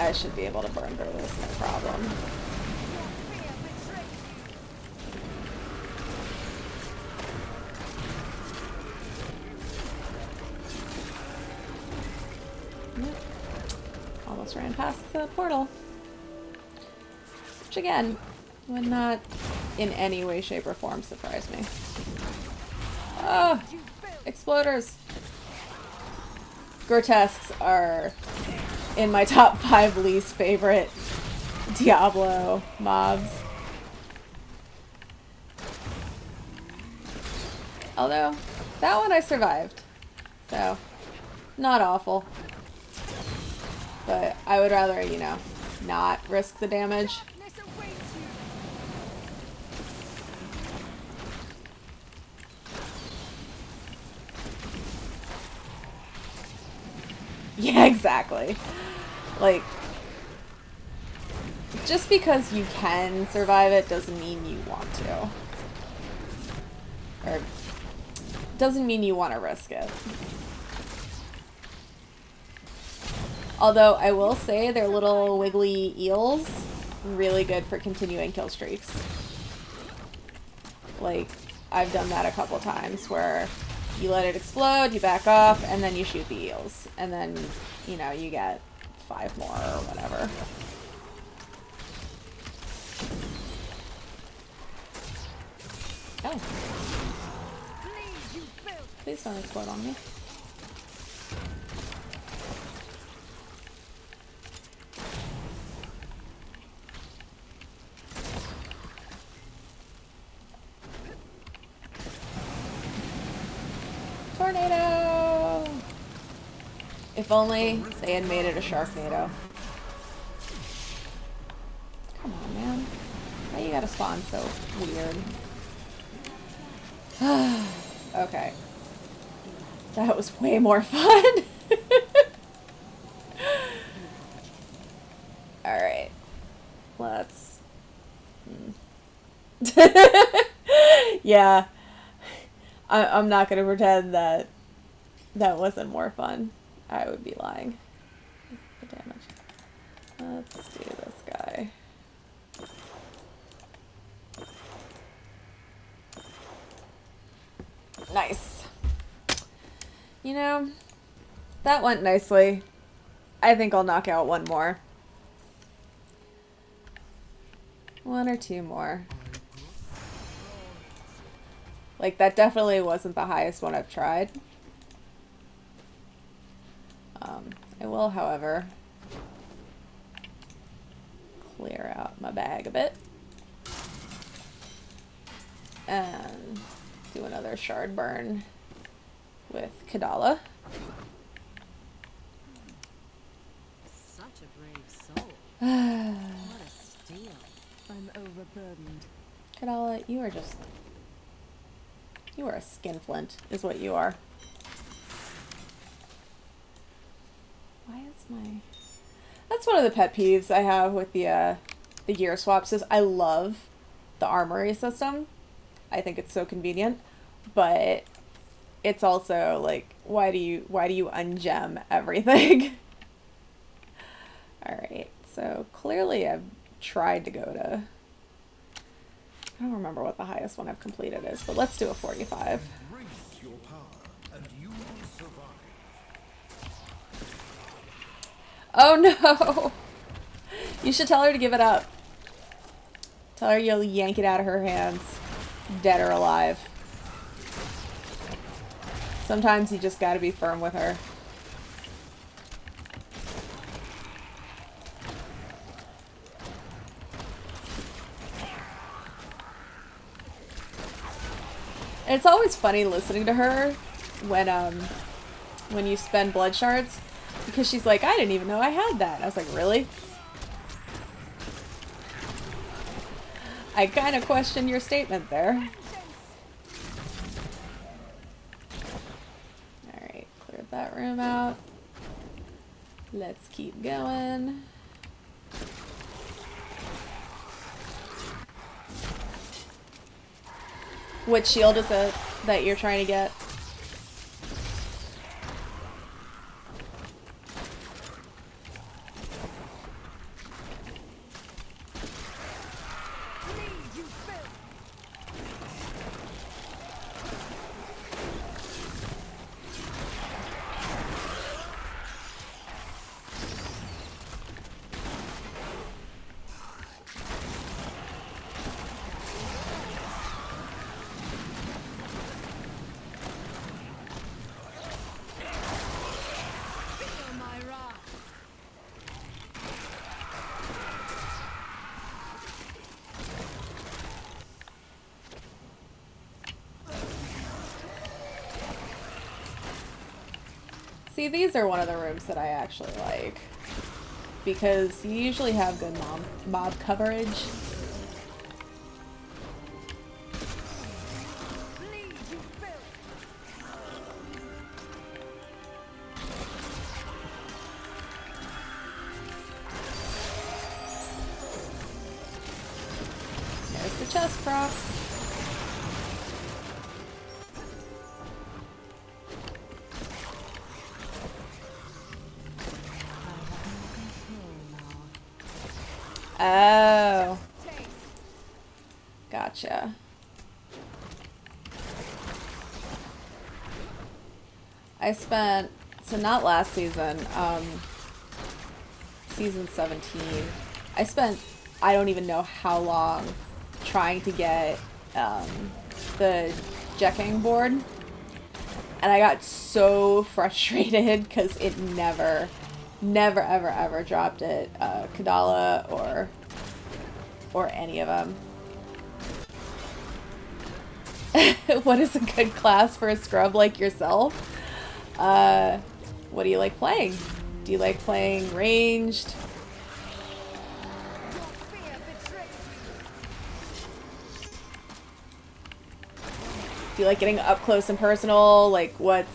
I should be able to burn through this, no problem. Your fear betrays you. Yep. Almost ran past the portal. Which again, would not in any way, shape, or form surprise me. Oh! Exploders! Grotesques are in my top 5 least favorite Diablo mobs. Although, that one I survived. So, not awful. But I would rather, you know, not risk the damage. Darkness awaits you. Yeah, exactly. Like, just because you can survive it doesn't mean you want to. Or doesn't mean you want to risk it. Although I will say their little wiggly eels, really good for continuing kill streaks. Like, I've done that a couple times where you let it explode, you back off, and then you shoot the eels. And then, you know, you get 5 more or whatever. Oh. Bleed, you filth. Please don't explode on me. Tornado! If only they had made it a Sharknado. Come on, man. Why you gotta spawn so weird? Okay. That was way more fun. Alright. Let's... Yeah. I'm not gonna pretend that that wasn't more fun. I would be lying. The damage. Let's do this guy. Nice. You know, that went nicely. I think I'll knock out one more. 1 or 2 more. Like, that definitely wasn't the highest one I've tried. I will, however, clear out my bag a bit. And do another shard burn with Kadala. Such a brave soul. What a steal. I'm overburdened. Kadala, you are just... You are a skinflint, is what you are. Why is my... That's one of the pet peeves I have with the gear swaps is I love the armory system. I think it's so convenient. But it's also like, why do you ungem everything? Alright, so clearly I've tried to go to I don't remember what the highest one I've completed is, but let's do a 45. Embrace your power, and you will survive. Oh no! You should tell her to give it up. Tell her you'll yank it out of her hands, dead or alive. Sometimes you just gotta be firm with her. And it's always funny listening to her when you spend blood shards, because she's like, I didn't even know I had that. I was like, really? I kind of question your statement there. Alright, cleared that room out. Let's keep going. What shield is it that you're trying to get? See, these are one of the rooms that I actually like, because you usually have good mob coverage. There's the chest prop. Oh. Gotcha. I spent, so not last season, season 17, I spent, I don't even know how long trying to get the Jekking board, and I got so frustrated because it never ever dropped it, Kadala or any of them. What is a good class for a scrub like yourself? What do you like playing? Do you like playing ranged? Do you like getting up close and personal? Like, what's...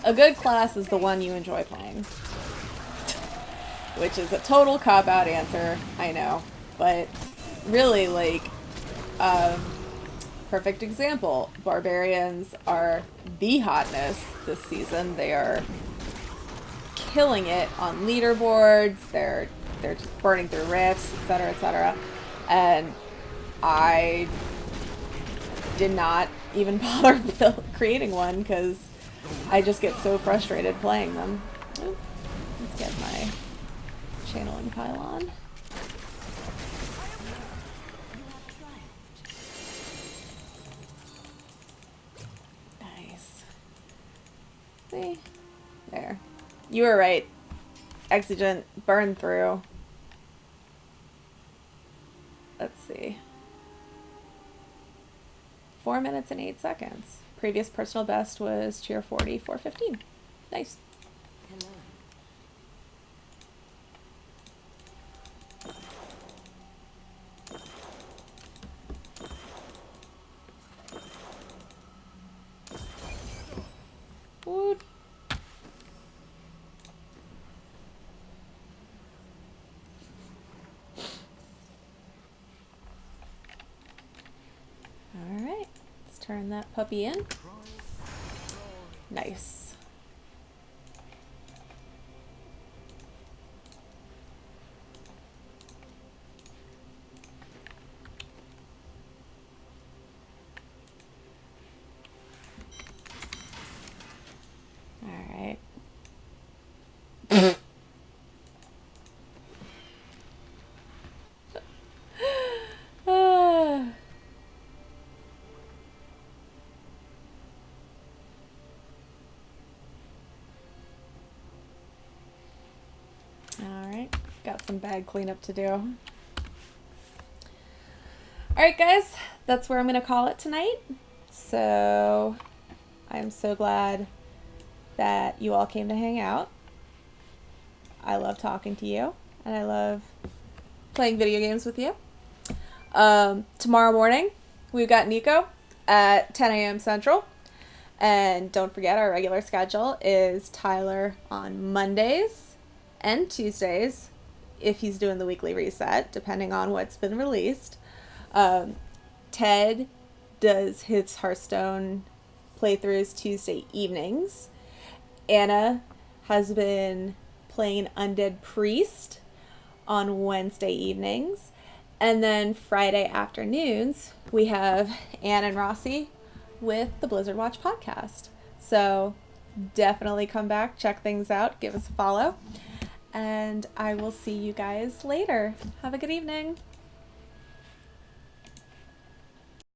A good class is the one you enjoy playing. Which is a total cop-out answer, I know. But really, like, perfect example. Barbarians are the hotness this season. They are killing it on leaderboards. They're just burning through rifts, etc., etc. And I did not even bother creating one because I just get so frustrated playing them. Ooh, let's get my channeling pylon. Nice. See? There. You were right. Exigent. Burn through. Let's see. 4 minutes and 8 seconds. Previous personal best was tier 40, 4:15. Nice. Hello. Woot. turn that puppy in. Nice. All right. Alright, got some bag cleanup to do. Alright guys, that's where I'm going to call it tonight. So, I'm so glad that you all came to hang out. I love talking to you, and I love playing video games with you. Tomorrow morning, we've got Nico at 10 a.m. Central. And don't forget, our regular schedule is Tyler on Mondays and Tuesdays, if he's doing the weekly reset, depending on what's been released. Ted does his Hearthstone playthroughs Tuesday evenings. Anna has been playing Undead Priest on Wednesday evenings. And then Friday afternoons, we have Ann and Rossi with the Blizzard Watch podcast. So definitely come back, check things out, give us a follow. And I will see you guys later. Have a good evening.